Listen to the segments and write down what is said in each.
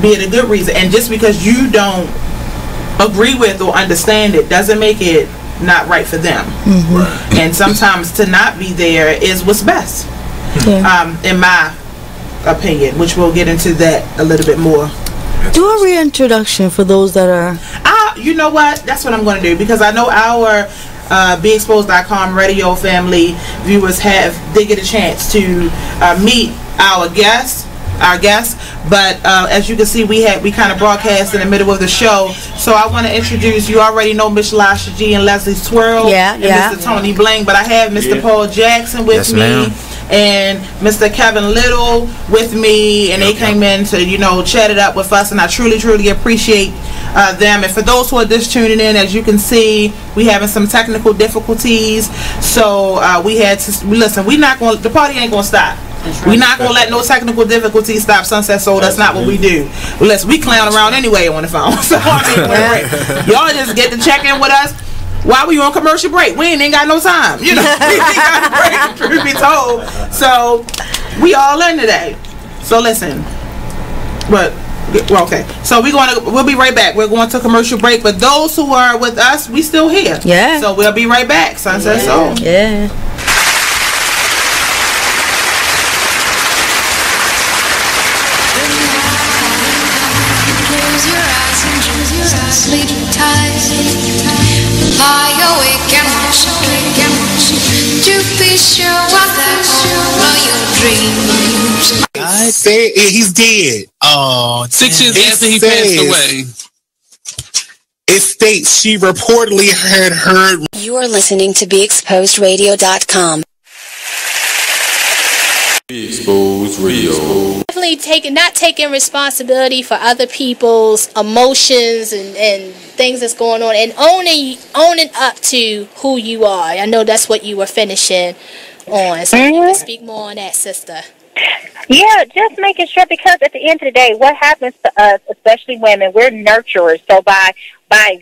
be it a good reason. And just because you don't agree with or understand it doesn't make it not right for them. And sometimes to not be there is what's best, in my opinion, which we'll get into that a little bit more. Do a reintroduction for those that are... You know what? That's what I'm going to do, because I know our BeExposed.com radio family viewers did get a chance to meet our guests, but as you can see, we kind of broadcast in the middle of the show. So I want to introduce, you already know Miss Lasha G and Leslie Twirl, and Mr. Tony Bling, but I have Mr. Paul Jackson with me, and Mr. Kevin Little with me, and they came in to chat it up with us, and I truly appreciate them. And for those who are just tuning in, as you can see, we having some technical difficulties, so we had to listen. The party ain't gonna stop. We're not gonna let no technical difficulties stop Sunset Soul. That's not what we do. Listen, we clown around anyway on the phone. So y'all just get to check in with us while we on commercial break. We ain't got no time. We ain't got a break, truth be told. So we all in today. So listen, okay. So we'll be right back. We're going to commercial break, but those who are with us, we still here. Yeah. So we'll be right back. Sunset Soul. Yeah. Sleep tight, lie awake and watch to be sure that all your dreams. I say he's dead. Oh, 6 years after he passed away. It states she reportedly had heard. You are listening to BeExposedRadio.com. Be Exposed Radio. Definitely not taking responsibility for other people's emotions and things that's going on, and owning up to who you are. I know that's what you were finishing on, so you can speak more on that, sister. Yeah, just making sure, because at the end of the day, what happens to us, especially women, we're nurturers. So by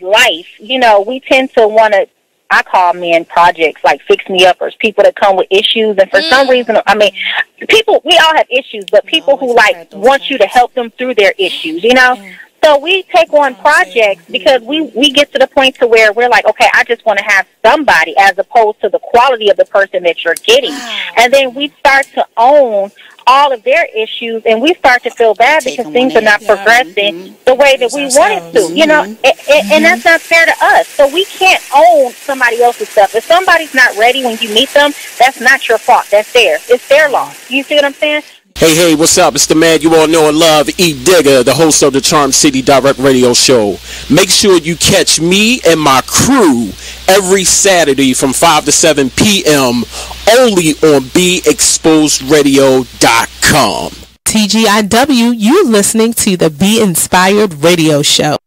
life, we tend to want to, I call men projects, like fix-me-uppers, people that come with issues, and for some reason, people, we all have issues, but people who want you to help them through their issues, So we take on projects because we get to the point to where we're like, okay, I just want to have somebody, as opposed to the quality of the person that you're getting. And then we start to own all of their issues, and we start to feel bad because things are not progressing the way that we want it to, and that's not fair to us. So we can't own somebody else's stuff. If somebody's not ready when you meet them, that's not your fault. That's theirs. It's their loss. You see what I'm saying? Hey, what's up? It's the man you all know and love, E. Digger, the host of the Charm City Direct Radio Show. Make sure you catch me and my crew every Saturday from 5 to 7 p.m. only on BeExposedRadio.com. TGIW, you listening to the Be Inspired Radio Show.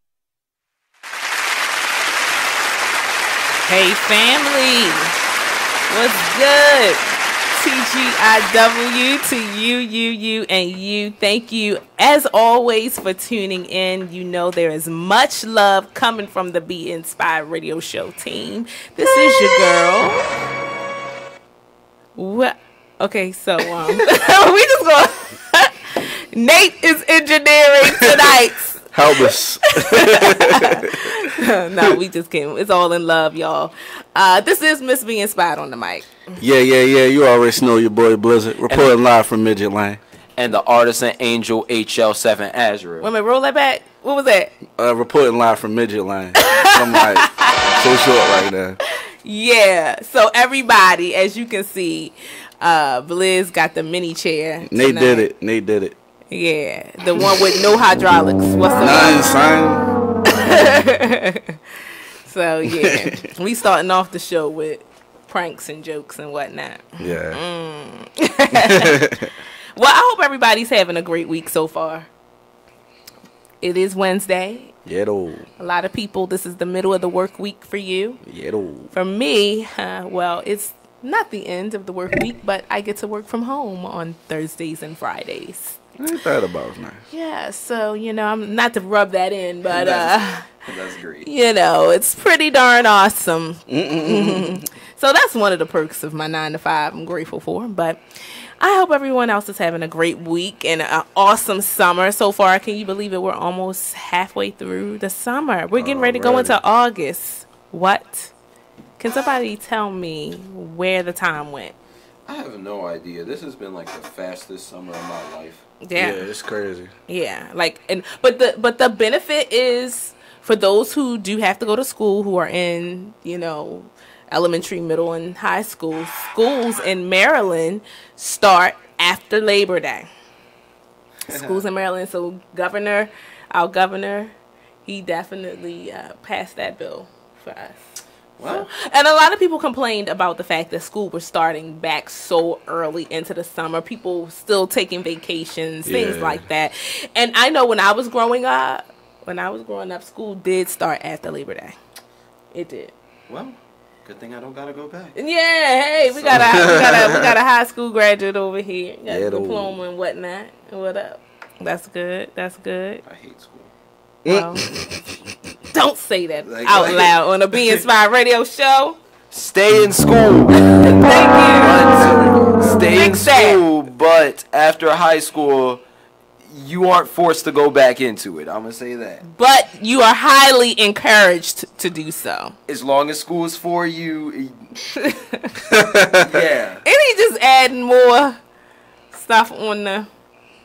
Hey, family. What's good? TGIW to you, and you. Thank you, as always, for tuning in. You know there is much love coming from the Be Inspired Radio Show team. This is your girl. What? Okay, so we just go. Nate is engineering tonight. Help us. No, we just kidding. It's all in love, y'all. This is Miss Be Inspired on the mic. Yeah. You already know your boy Blizzard. Reporting live from Midget Lane. And the artisan Angel HL7 Azrael. Wait a minute, roll that back. What was that? Reporting live from Midget Lane. I'm like so short right now. Yeah. So everybody, as you can see, Blizz got the mini chair. Nate did it. Yeah, the one with no hydraulics. What's the name? So yeah, we starting off the show with pranks and jokes and whatnot. Yeah. Well, I hope everybody's having a great week so far. It is Wednesday. Yeah, though. A lot of people, this is the middle of the work week for you. Yeah, though. For me, well, it's not the end of the work week, but I get to work from home on Thursdays and Fridays. Ain't that about nice? Yeah, so, I'm not to rub that in, but that's great. It's pretty darn awesome. So that's one of the perks of my 9 to 5 I'm grateful for. But I hope everyone else is having a great week and an awesome summer so far. Can you believe it? We're almost halfway through the summer. We're getting ready to go into August. What? Can somebody tell me where the time went? I have no idea. This has been like the fastest summer of my life. Yeah, it's crazy. Yeah, but the benefit is for those who do have to go to school, who are in, elementary, middle, and high school. Schools in Maryland start after Labor Day. Schools in Maryland. So our governor, he definitely passed that bill for us. Well, and a lot of people complained about the fact that school was starting back so early into the summer. People still taking vacations, things like that. And I know when I was growing up, school did start after Labor Day. It did. Well, good thing I don't gotta go back. Yeah, hey, we got a high school graduate over here. Got a diploma and whatnot. What up? That's good. That's good. I hate school. Well, don't say that out loud on a Be Inspired radio show. Stay in school. Thank you. Stay in school, but after high school, you aren't forced to go back into it. I'm going to say that. But you are highly encouraged to do so. As long as school is for you. Yeah. And he just adding more stuff on the...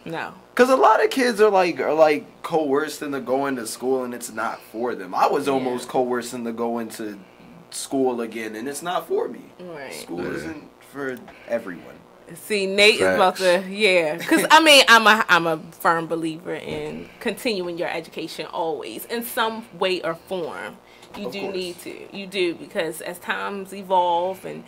No. Because a lot of kids are like coerced into going to school, and it's not for them. I was almost coerced into going to school again, and it's not for me. Right. School isn't for everyone. See, Nate is about to, because I'm a firm believer in continuing your education always in some way or form. You need to. You do, because as times evolve and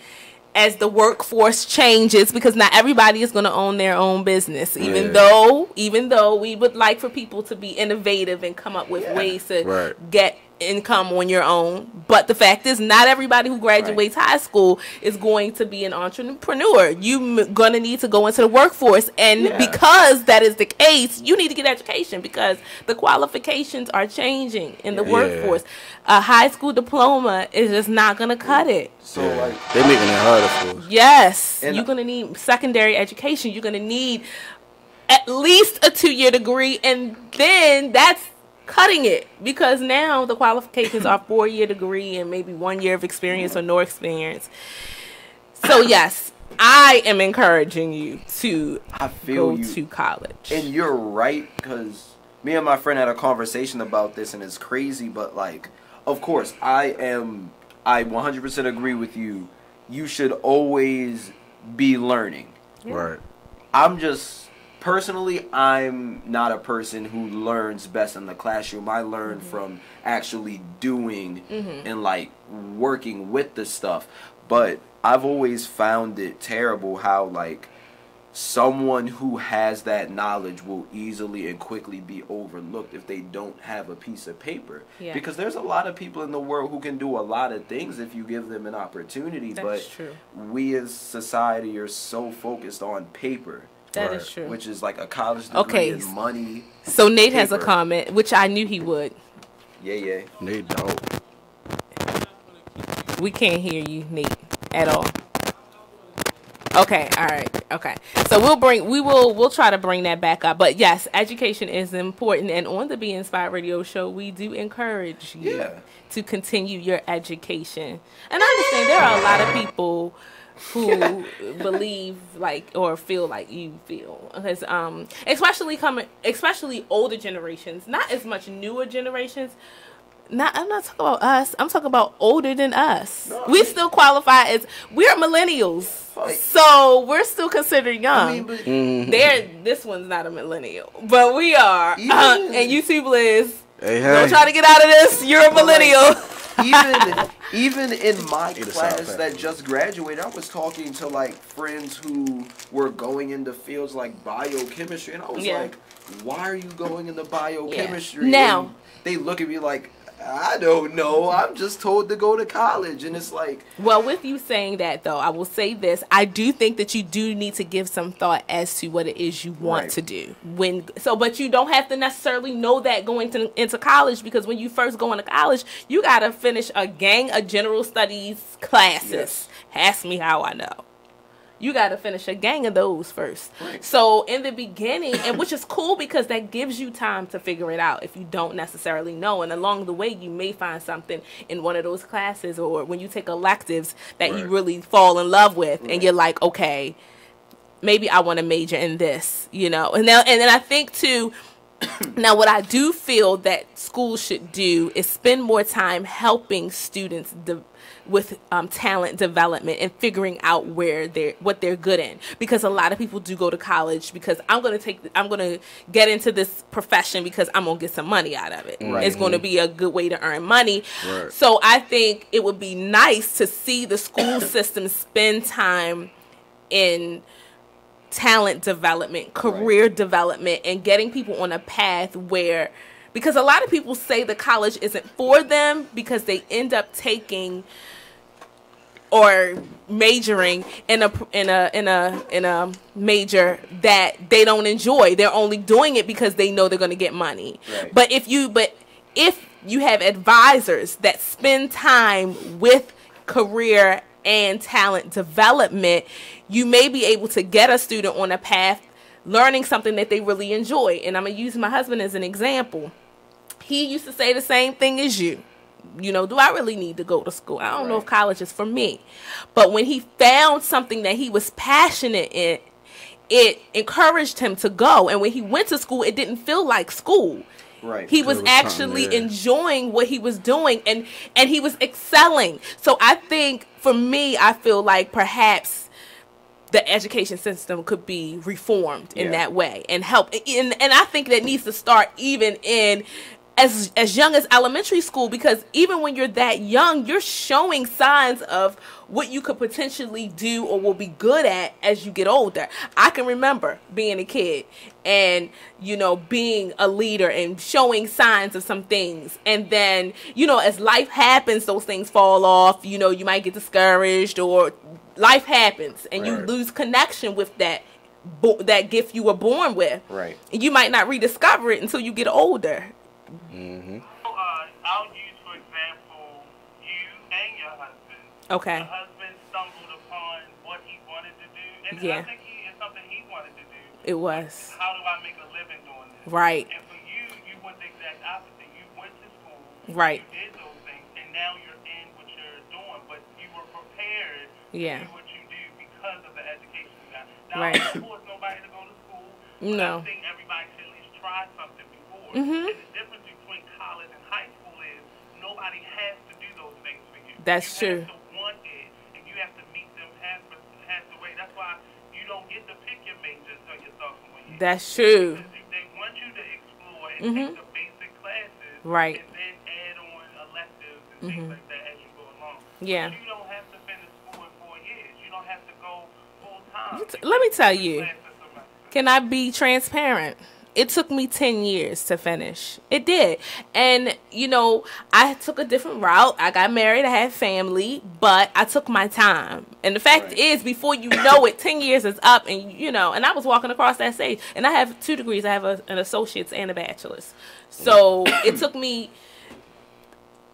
as the workforce changes, because not everybody is going to own their own business, even though we would like for people to be innovative and come up with ways to get income on your own. But the fact is, not everybody who graduates high school is going to be an entrepreneur. You're going to need to go into the workforce, and because that is the case, you need to get education, because the qualifications are changing in the workforce. A high school diploma is just not going to cut it. So like they're making it harder for us. Yes, and you're going to need secondary education. You're going to need at least a 2-year degree, and then that's cutting it, because now the qualifications are 4-year degree and maybe 1 year of experience or no experience. So yes, I am encouraging you to go to college. And you're right, because me and my friend had a conversation about this, and it's crazy, but like, of course, I 100% agree with you. You should always be learning. Right. Personally, I'm not a person who learns best in the classroom. I learn from actually doing and like working with the stuff. But I've always found it terrible how like someone who has that knowledge will easily and quickly be overlooked if they don't have a piece of paper. Yeah. Because there's a lot of people in the world who can do a lot of things if you give them an opportunity. That's true. We as society are so focused on paper. That is true. Which is like a college degree and money. So Nate has a comment, which I knew he would. Yeah. Nate don't. We can't hear you, Nate, at all. Okay, all right, okay. So we'll try to bring that back up. But yes, education is important, and on the Be Inspired Radio Show, we do encourage you to continue your education. And I understand there are a lot of people who believe like or feel like you feel, because especially older generations, not as much newer generations. I'm not talking about us. I'm talking about older than us. No, we still qualify as we're millennials, so we're still considered young. This one's not a millennial, but we are. And you two, Liz, don't try to get out of this. You're a millennial. Even in my class that just graduated, I was talking to like friends who were going into fields like biochemistry, and I was like, "Why are you going into biochemistry?" Now and they look at me like, I don't know. I'm just told to go to college. And it's like... Well, with you saying that, though, I will say this. I do think that you do need to give some thought as to what it is you want to do. But you don't have to necessarily know that going into college, because when you first go into college, you got to finish a gang of general studies classes. Ask me how I know. you got to finish a gang of those first. Right. So in the beginning, and which is cool because that gives you time to figure it out if you don't necessarily know. And along the way, you may find something in one of those classes or when you take electives that you really fall in love with, and you're like, okay, maybe I want to major in this, you know. And then I think too. Now, what I do feel that schools should do is spend more time helping students with talent development and figuring out what they're good in. Because a lot of people do go to college because I'm gonna get into this profession because I'm gonna get some money out of it. Right. It's gonna be a good way to earn money. Right. So I think it would be nice to see the school system spend time in talent development, career development, and getting people on a path where, because a lot of people say the college isn't for them because they end up taking or majoring in a major that they don't enjoy. They're only doing it because they know they're going to get money. Right. But if you have advisors that spend time with career and talent development, you may be able to get a student on a path learning something that they really enjoy. And I'm going to use my husband as an example. He used to say the same thing as you. You know, do I really need to go to school? I don't know if college is for me. But when he found something that he was passionate in, it encouraged him to go. And when he went to school, it didn't feel like school. Right. He was actually enjoying what he was doing, and he was excelling. So I think, for me, I feel like perhaps the education system could be reformed in that way and help. And I think that needs to start even in as young as elementary school, because even when you're that young, you're showing signs of what you could potentially do or will be good at as you get older. I can remember being a kid and, you know, being a leader and showing signs of some things. And then, you know, as life happens, those things fall off. You know, you might get discouraged or life happens and you lose connection with that gift you were born with. Right. And you might not rediscover it until you get older. Mm-hmm. I'll use, for example, you and your husband. Okay. Your husband stumbled upon what he wanted to do, and I think it's something he wanted to do. It was. How do I make a living doing this? Right. And for you, you went the exact opposite. You went to school. Right. You did those things, and now you're in what you're doing, but you were prepared to do what you do because of the education you got. Now, I don't force nobody to go to school. No. I think everybody should at least try something before. Mm-hmm. And the difference between college and high school is nobody has to do those things for you. That's true. true. You have to want it, and you have to meet them halfway. That's why you don't get to pick your major until your sophomore year. That's true. Because they want you to explore and take the basic classes, right, and then add on electives and things like that as you go along. Yeah. But you don't have to finish school in 4 years. You don't have to go full time. Let me tell you. Can I be transparent? It took me 10 years to finish. It did. And, you know, I took a different route. I got married. I had family. But I took my time. And the fact is, before you know it, 10 years is up. And, you know, and I was walking across that stage. And I have 2 degrees. I have an associate's and a bachelor's. So it took me,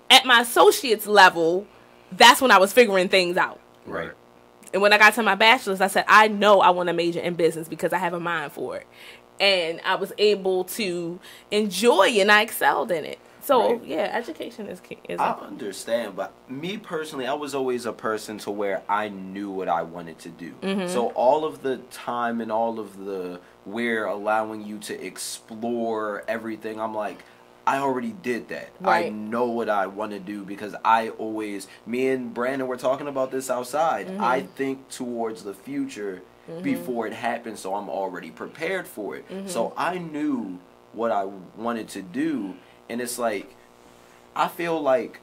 at my associate's level, that's when I was figuring things out. Right. And when I got to my bachelor's, I said, I know I want to major in business because I have a mind for it. And I was able to enjoy it, and I excelled in it. So, yeah, education is key. I understand, but me personally, I was always a person to where I knew what I wanted to do. Mm-hmm. So all of the time and all of the we're allowing you to explore everything, I'm like, I already did that. Right. I know what I want to do because me and Brandon were talking about this outside. Mm-hmm. I think towards the future before it happens, so I'm already prepared for it. Mm-hmm. So I knew what I wanted to do, and it's like, I feel like,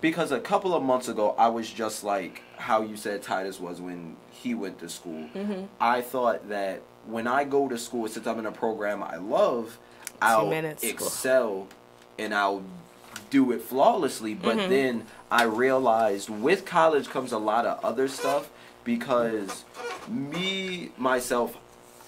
because a couple of months ago, I was just like how you said Titus was when he went to school. Mm-hmm. I thought that when I go to school, since I'm in a program I love, I'll excel and I'll do it flawlessly. But then I realized with college comes a lot of other stuff, because myself,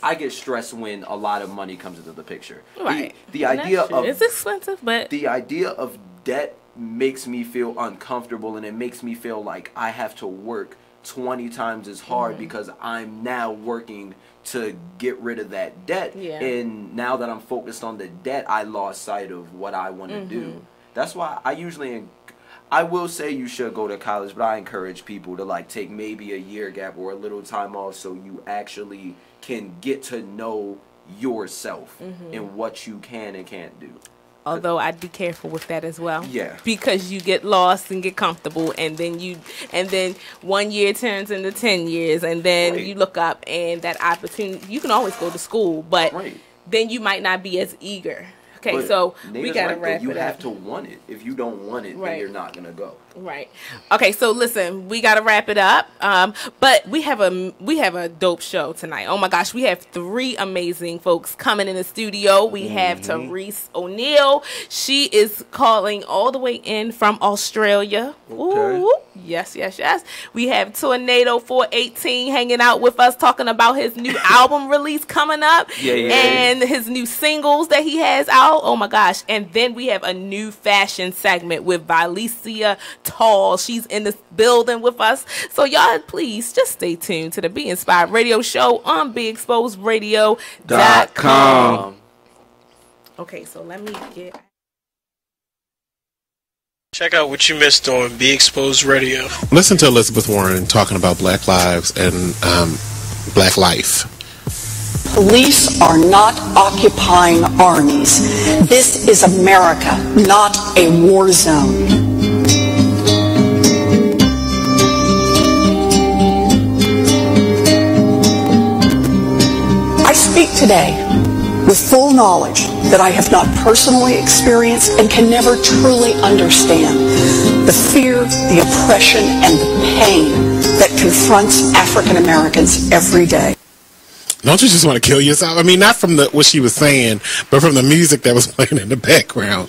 I get stressed when a lot of money comes into the picture. Right. The idea of it's expensive, but the idea of debt makes me feel uncomfortable, and it makes me feel like I have to work 20 times as hard because I'm now working to get rid of that debt. Yeah. And now that I'm focused on the debt, I lost sight of what I want to do. That's why I will say you should go to college, but I encourage people to like take maybe a year gap or a little time off so you actually can get to know yourself and what you can and can't do. Although I'd be careful with that as well. Yeah. Because you get lost and get comfortable, and then 1 year turns into 10 years, and then you look up and that opportunity, you can always go to school, but then you might not be as eager. Okay, but so we gotta wrap it up. You have to want it. If you don't want it, then you're not gonna go. Right. Okay, so listen, we gotta wrap it up. But we have a dope show tonight. Oh my gosh, we have 3 amazing folks coming in the studio. We have Therese O'Neil. She is calling all the way in from Australia. Okay. Ooh, yes. We have Tornado 418 hanging out with us, talking about his new album release coming up, and his new singles that he has out. Oh my gosh. And then we have a new fashion segment with Violesia Tull. She's in the building with us. So y'all, please just stay tuned to the Be Inspired Radio Show on BeExposedRadio.com. Okay, so let me get... Check out what you missed on Be Exposed Radio. Listen to Elizabeth Warren talking about Black lives and Black life. Police are not occupying armies. This is America, not a war zone. I speak today with full knowledge that I have not personally experienced and can never truly understand the fear, the oppression, and the pain that confronts African Americans every day. Don't you just want to kill yourself? I mean, not from what she was saying, but from the music that was playing in the background.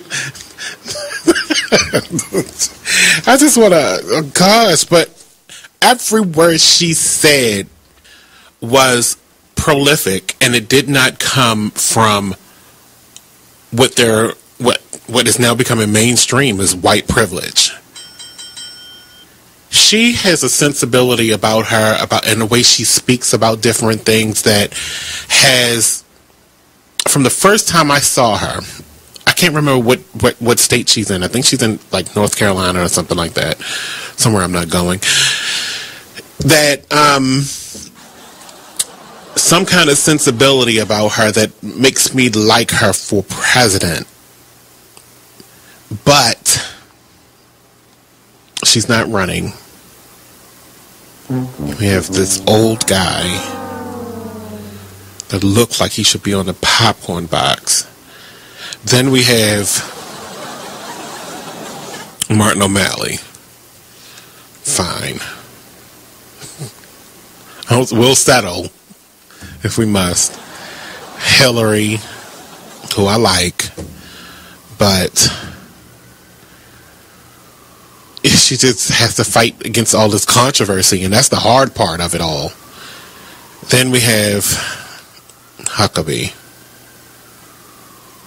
I just want to, gosh, but every word she said was prolific, and it did not come from what is now becoming mainstream as white privilege. She has a sensibility about her, and the way she speaks about different things that has, from the first time I saw her, I can't remember what state she's in. I think she's in like North Carolina or something like that, somewhere I'm not going. That some kind of sensibility about her that makes me like her for president. But she's not running. We have this old guy that looks like he should be on the popcorn box. Then we have Martin O'Malley. Fine. We'll settle if we must. Hillary, who I like, but she just has to fight against all this controversy, and that's the hard part of it all. Then we have Huckabee.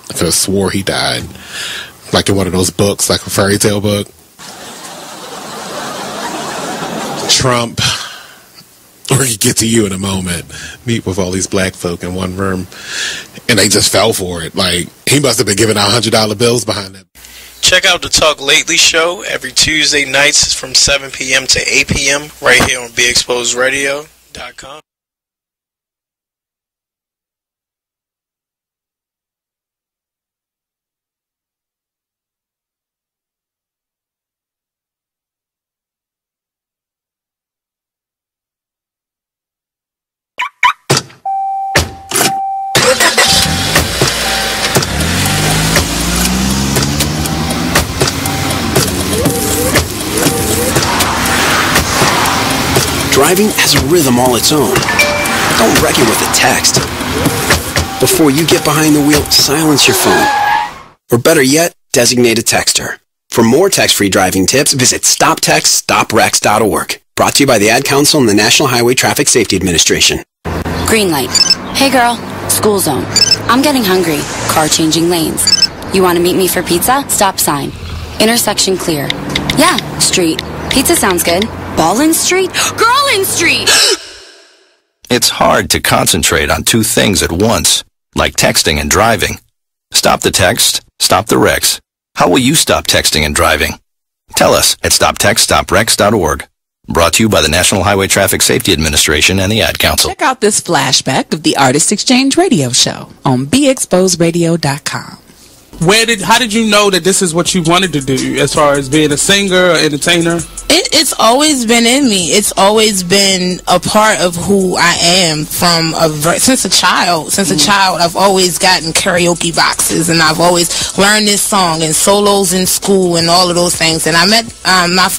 I could have swore he died, like in one of those books, like a fairy tale book. Trump, we'll get to you in a moment. Meet with all these black folk in one room, and they just fell for it. Like, he must have been giving out $100 bills behind them. Check out the Talk Lately show every Tuesday nights from 7 p.m. to 8 p.m. right here on BeExposedRadio.com. Driving has a rhythm all its own. Don't wreck it with a text. Before you get behind the wheel, silence your phone. Or better yet, designate a texter. For more text-free driving tips, visit StopTextStopWrecks.org. Brought to you by the Ad Council and the National Highway Traffic Safety Administration. Green light. Hey girl, school zone. I'm getting hungry. Car changing lanes. You want to meet me for pizza? Stop sign. Intersection clear. Yeah, street. Pizza sounds good. Ballin Street? Girlin Street! It's hard to concentrate on two things at once, like texting and driving. Stop the text, stop the wrecks. How will you stop texting and driving? Tell us at stoptextstopwrecks.org. Brought to you by the National Highway Traffic Safety Administration and the Ad Council. Check out this flashback of the Artist Exchange Radio Show on BeExposedRadio.com. How did you know that this is what you wanted to do as far as being a singer or entertainer? It's always been in me. It's always been a part of who I am since a child. Since a child, I've always gotten karaoke boxes, and I've always learned this song and solos in school and all of those things. And I met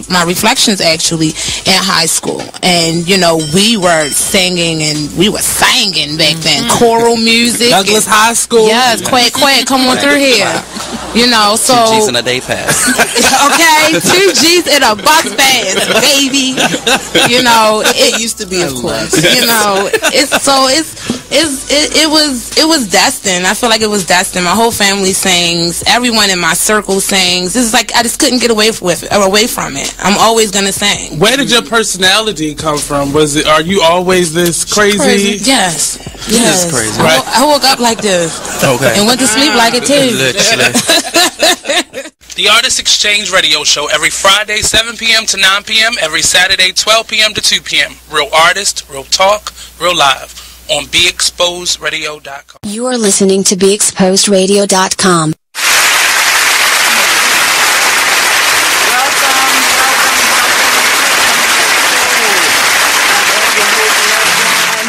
my reflections actually in high school, and we were singing and we were singing back then, choral music. Douglas High School. Yes, quack, come on through here. So 2 G's in a day pass. Okay, 2 G's in a bus pass, baby. It used to be, of course. It was destined. I feel like it was destined. My whole family sings. Everyone in my circle sings. It's like I just couldn't get away from it. I'm always gonna sing. Where did your personality come from? Are you always this crazy? Yes. This is crazy. Right? I woke up like this. Okay. And went to sleep like it too. The Artist Exchange Radio Show every Friday 7 p.m. to 9 p.m. every Saturday 12 p.m. to 2 p.m. Real artists, real talk, real live on BeExposedRadio.com. You are listening to BeExposedRadio.com.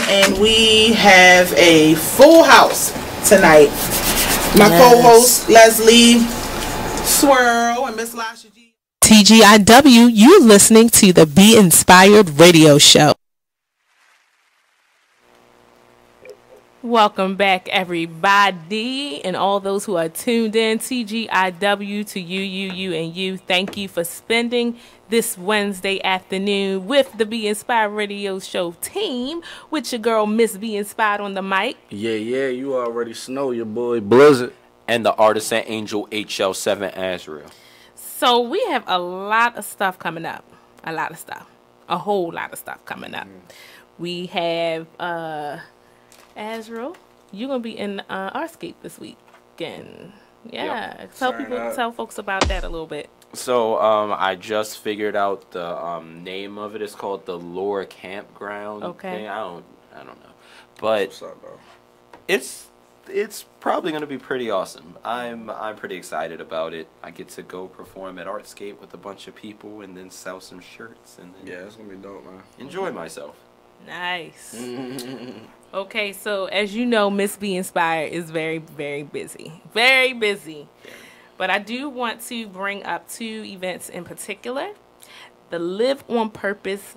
And we have a full house tonight. My co-host Leslie Swirl and Miss Lasha G. TGIW, you listening to the Be Inspired Radio Show. Welcome back, everybody, and all those who are tuned in. TGIW to you, and you. Thank you for spending this Wednesday afternoon with the Be Inspired Radio Show team, with your girl, Miss Be Inspired on the mic. Yeah, you already know your boy Blizzard. And the Artisan Angel HL7 Azrael. So we have a lot of stuff coming up. A whole lot of stuff coming up. We have Azrael, you're gonna be in Artscape this weekend. Yeah. Yep. Tell folks about that a little bit. So I just figured out the name of it. It's called the Lore Campground. Okay. I don't know. But it's probably going to be pretty awesome. I'm pretty excited about it. I get to go perform at Artscape with a bunch of people and then sell some shirts and then it's going to be dope, man. Enjoy myself. Nice. Okay, so as you know, Miss Be Inspired is very, very busy. Very busy. Yeah. But I do want to bring up 2 events in particular. The Live on Purpose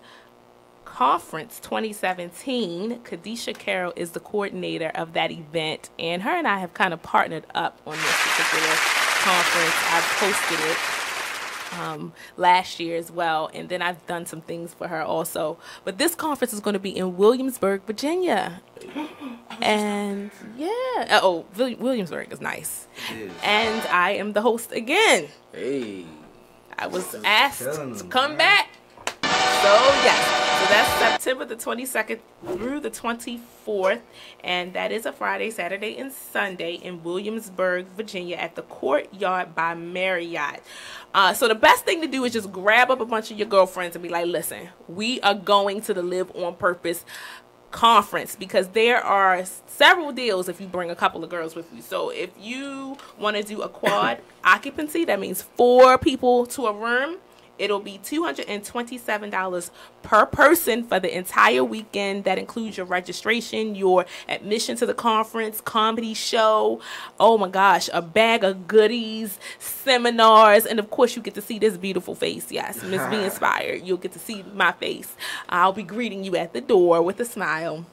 Conference 2017. Kadisha Carroll is the coordinator of that event, and her and I have kind of partnered up on this particular conference. I've posted it last year as well, and then I've done some things for her also. But this conference is going to be in Williamsburg, Virginia. And Williamsburg is nice. And I am the host again. Hey. I was asked to come back. So yes, so that's September the 22nd through the 24th, and that is a Friday, Saturday, and Sunday in Williamsburg, Virginia at the Courtyard by Marriott. So the best thing to do is just grab up a bunch of your girlfriends and be like, listen, we are going to the Live on Purpose conference, because there are several deals if you bring a couple of girls with you. So if you want to do a quad occupancy, that means 4 people to a room, it'll be $227 per person for the entire weekend. That includes your registration, your admission to the conference, comedy show, oh my gosh, a bag of goodies, seminars, and of course you get to see this beautiful face. Yes, Miss Be Inspired. You'll get to see my face. I'll be greeting you at the door with a smile.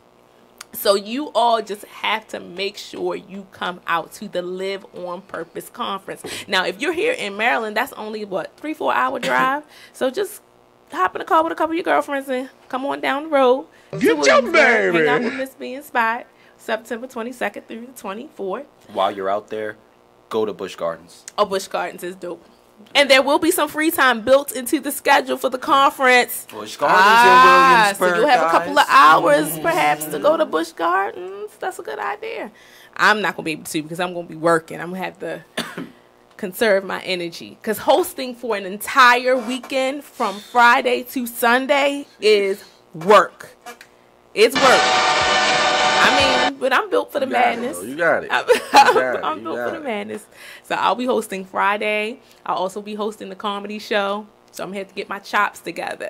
So you all just have to make sure you come out to the Live on Purpose conference. Now, if you're here in Maryland, that's only, 3-4 hour drive. So just hop in a car with a couple of your girlfriends and come on down the road. Get your baby. Hang out with Miss Be Inspired, September 22nd through the 24th. While you're out there, go to Busch Gardens. Oh, Busch Gardens is dope. And there will be some free time built into the schedule for the conference. Busch Gardens in Williamsburg. So you'll have a couple of hours, perhaps, to go to Busch Gardens. That's a good idea. I'm not going to be able to because I'm going to be working. I'm going to have to conserve my energy. Because hosting for an entire weekend from Friday to Sunday is work. It's work. I mean, but I'm built for the madness. You got it. I'm built for the madness. So I'll be hosting Friday. I'll also be hosting the comedy show. So I'm going to have to get my chops together.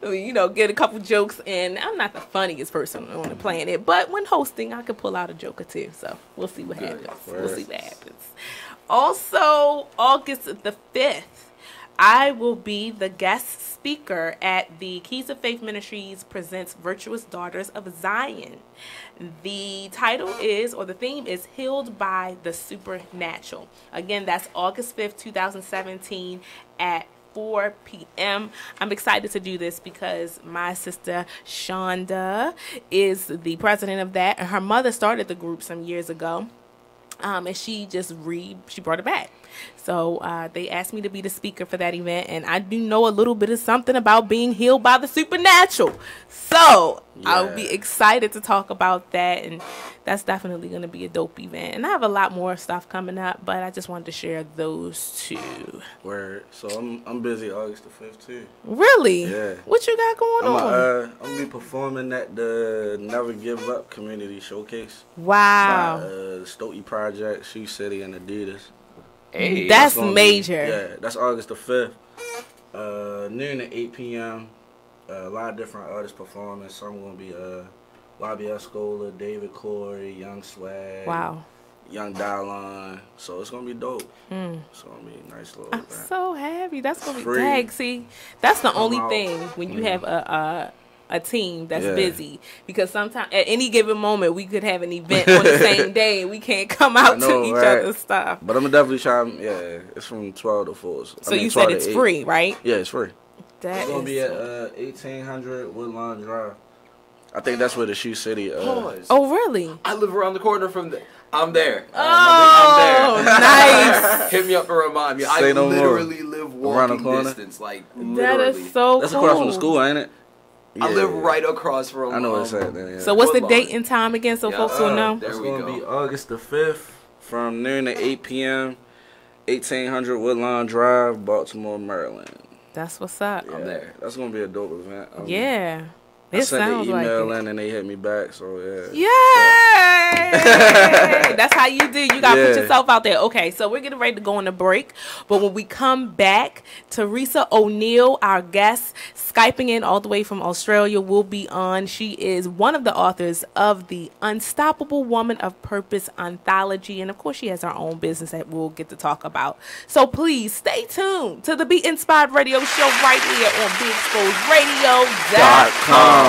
You know, get a couple jokes in. I'm not the funniest person on the planet, but when hosting, I can pull out a joke or two. So we'll see what happens. We'll see what happens. Also, August the 5th, I will be the guest speaker at the Keys of Faith Ministries presents Virtuous Daughters of Zion. The title is, or the theme is, Healed by the Supernatural. Again, that's August 5th, 2017 at 4 p.m. I'm excited to do this because my sister Shonda is the president of that, and her mother started the group some years ago. And she brought it back. So they asked me to be the speaker for that event, and I do know a little bit of something about being healed by the supernatural. So I'll be excited to talk about that, and that's definitely going to be a dope event. And I have a lot more stuff coming up, but I just wanted to share those two. Word. So I'm busy August the 5th too. Really? Yeah. What you got going on? I'm gonna be performing at the Never Give Up Community Showcase. Wow. The Stokey Project, Shoe City, and Adidas. Hey, that's major. Yeah, that's August the 5th. Noon to 8 p.m. A lot of different artists performing. Some gonna be Bobby Escola, David Corey, Young Swag. Wow. Young Dylon. So it's gonna be dope. It's gonna be a nice little event. So happy. That's gonna be dang. See, that's the only thing when you have a team that's busy, because sometimes at any given moment we could have an event on the same day and we can't come out to each other's stuff. But I'm gonna definitely try. Yeah, it's from 12 to 4. So you said it's free, right? Yeah, it's free. It's gonna be at 1800 Woodlawn Drive. I think that's where the Shoe City. Oh, really? I live around the corner from the. I'm there. I'm there. Nice. Hit me up and remind me. I literally live walking distance. Like, literally. That is so That's cool. across from the school, ain't it? Yeah. I live right across from. I know what it's at. Yeah. So what's the date and time again, so folks will know? It's going to be August the 5th from noon to 8 p.m. 1800 Woodlawn Drive, Baltimore, Maryland. That's what's up. Yeah, I'm there. That's going to be a dope event. Yeah. I sent the email in and they hit me back, so yeah. Yay! That's how you do. You gotta put yourself out there. Okay, so we're getting ready to go on a break, but when we come back, Teresa O'Neill, our guest, Skyping in all the way from Australia, will be on. She is one of the authors of the Unstoppable Woman of Purpose anthology, and of course she has her own business that we'll get to talk about. So please stay tuned to the Be Inspired Radio Show right here on BeExposedRadio.com. You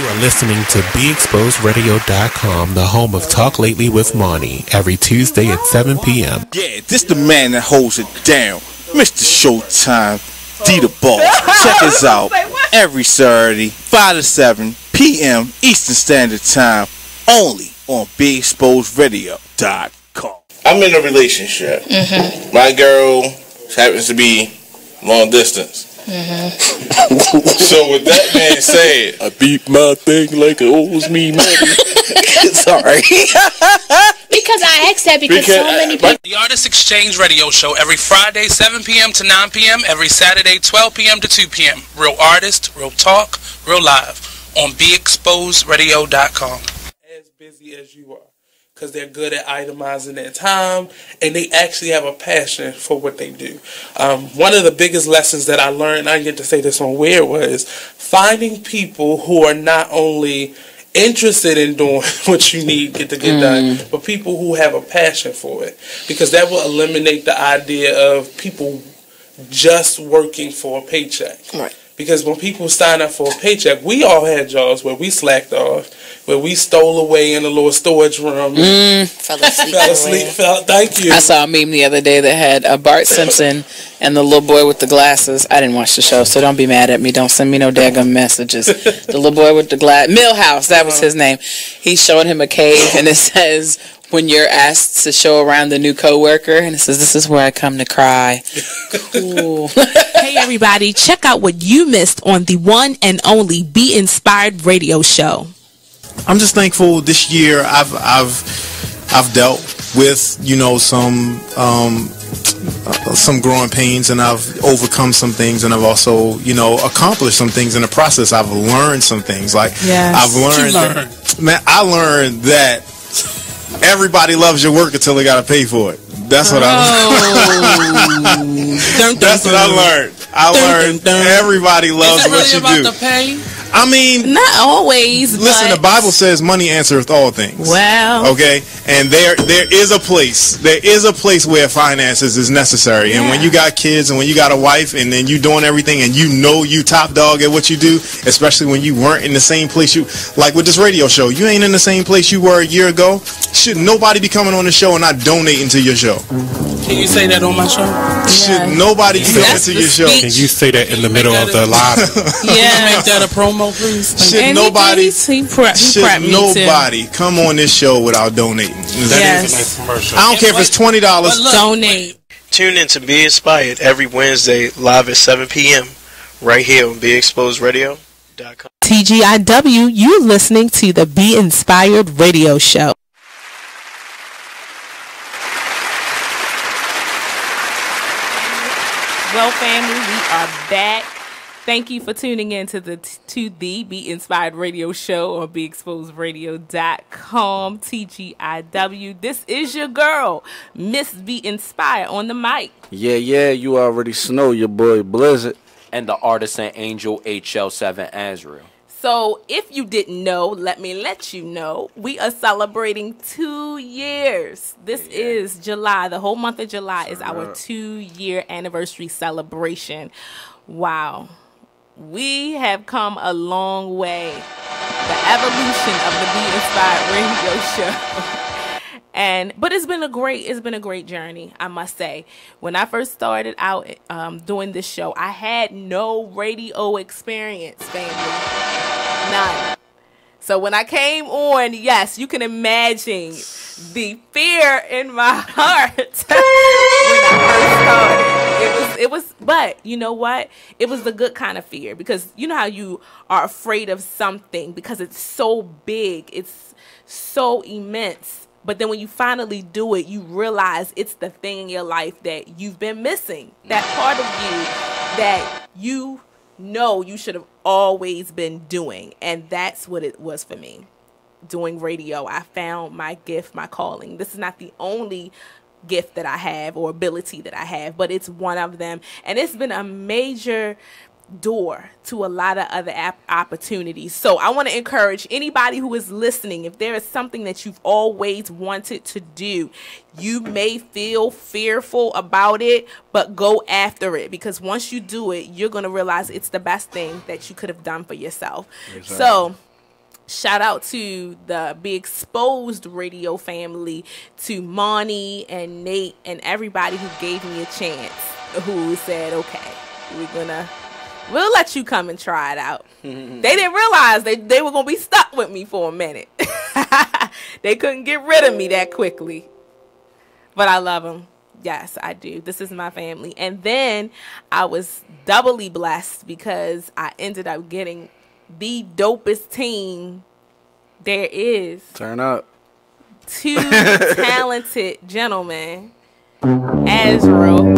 are listening to BeExposedRadio.com, the home of Talk Lately with Monty, every Tuesday at 7 p.m. Yeah, this the man that holds it down, Mr. Showtime, D the Boss. Check us out every Saturday, 5 to 7 p.m. Eastern Standard Time, only on BeExposedRadio.com. I'm in a relationship. My girl happens to be long distance. So with that being said, I beat my thing like it owes me money. Sorry. Because I asked that because so many people. The Artist Exchange Radio Show every Friday 7 p.m. to 9 p.m. every Saturday 12 p.m. to 2 p.m. Real artist, real talk, real live on BeExposedRadio.com. As busy as you are, because they're good at itemizing their time, and they actually have a passion for what they do. One of the biggest lessons that I learned, I get to say this on Weird, was finding people who are not only interested in doing what you need to get done, but people who have a passion for it, because that will eliminate the idea of people just working for a paycheck. Right. Because when people sign up for a paycheck, we all had jobs where we slacked off, where we stole away in a little storage room. Fell asleep. Thank you. I saw a meme the other day that had Bart Simpson and the little boy with the glasses. I didn't watch the show, so don't be mad at me. Don't send me no daggum messages. The little boy with the glass, Millhouse, that was his name. He showed him a cave, and it says, when you're asked to show around the new coworker and it says, "This is where I come to cry." Cool. Hey everybody, check out what you missed on the one and only Be Inspired radio show. I'm just thankful this year I've dealt with, you know, some growing pains, and I've overcome some things, and I've also, you know, accomplished some things in the process. I've learned some things. Like, I've learned I learned that everybody loves your work until they got to pay for it. That's what I learned. That's what I learned. I learned everybody loves what you do. The pay? I mean, not always. Listen, the Bible says money answereth all things. Well, okay, and there is a place. There is a place where finances is necessary. And when you got kids and when you got a wife and then you doing everything and you know you top dog at what you do, especially when you weren't in the same place you, like with this radio show, you ain't in the same place you were a year ago. Should nobody be coming on the show and not donating to your show? Can you say that on my show? Should nobody be coming to your show? Can you say that in the middle of the live? Yeah, make that a promo, please. Should nobody come on this show without donating? That is a nice commercial. I don't care if it's $20. Donate. Tune in to Be Inspired every Wednesday live at 7 p.m. right here on BeExposedRadio.com. TGIW, you listening to the Be Inspired radio show. Well, family, we are back. Thank you for tuning in to the Be Inspired radio show on BeExposedRadio.com. TGIW. This is your girl, Miss Be Inspired on the mic. Yeah, you already know your boy Blizzard. And the artisan angel HL7 Azrael. So, if you didn't know, let me let you know, we are celebrating 2 years. This is July. The whole month of July is our 2-year anniversary celebration. Wow. We have come a long way. The evolution of the Be Inspired radio show. But it's been a great journey, I must say. When I first started out doing this show, I had no radio experience, family. None. So when I came on, yes, you can imagine the fear in my heart when I first started. But you know what? It was the good kind of fear, because you know how you are afraid of something because it's so big, it's so immense. But then when you finally do it, you realize it's the thing in your life that you've been missing. That part of you that you know you should have always been doing. And that's what it was for me. Doing radio, I found my gift, my calling. This is not the only gift that I have or ability that I have, but it's one of them. And it's been a major door to a lot of other opportunities. So I want to encourage anybody who is listening, if there is something that you've always wanted to do, you may feel fearful about it, but go after it, because once you do it, you're going to realize it's the best thing that you could have done for yourself. Exactly. So shout out to the Be Exposed radio family, to Monty and Nate and everybody who gave me a chance, who said, okay, we'll let you come and try it out. They didn't realize they were going to be stuck with me for a minute. They couldn't get rid of me that quickly. But I love them. Yes, I do. This is my family. And then I was doubly blessed because I ended up getting the dopest team there is. Turn up. 2 talented gentlemen. Azrael.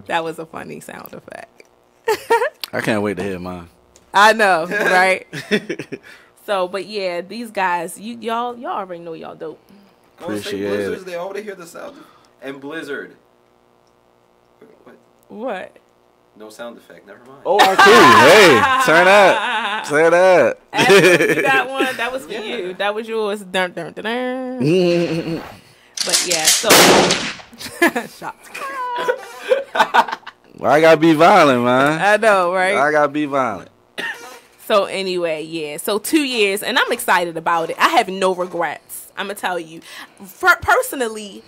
That was a funny sound effect. I can't wait to hear mine. I know, right? So, but yeah, these guys, y'all already know y'all dope. Appreciate Blizzards, it. they already hear the sound. And Blizzard. What? No sound effect. Never mind. Oh, cool. Hey, turn that. Turn that. You got one. That was for you. That was yours. Dun, dun, dun, dun. But yeah, so shots. Well, I gotta be violent, man. I know, right? I gotta be violent. So anyway, yeah. So 2 years, and I'm excited about it. I have no regrets. I'm gonna tell you, personally.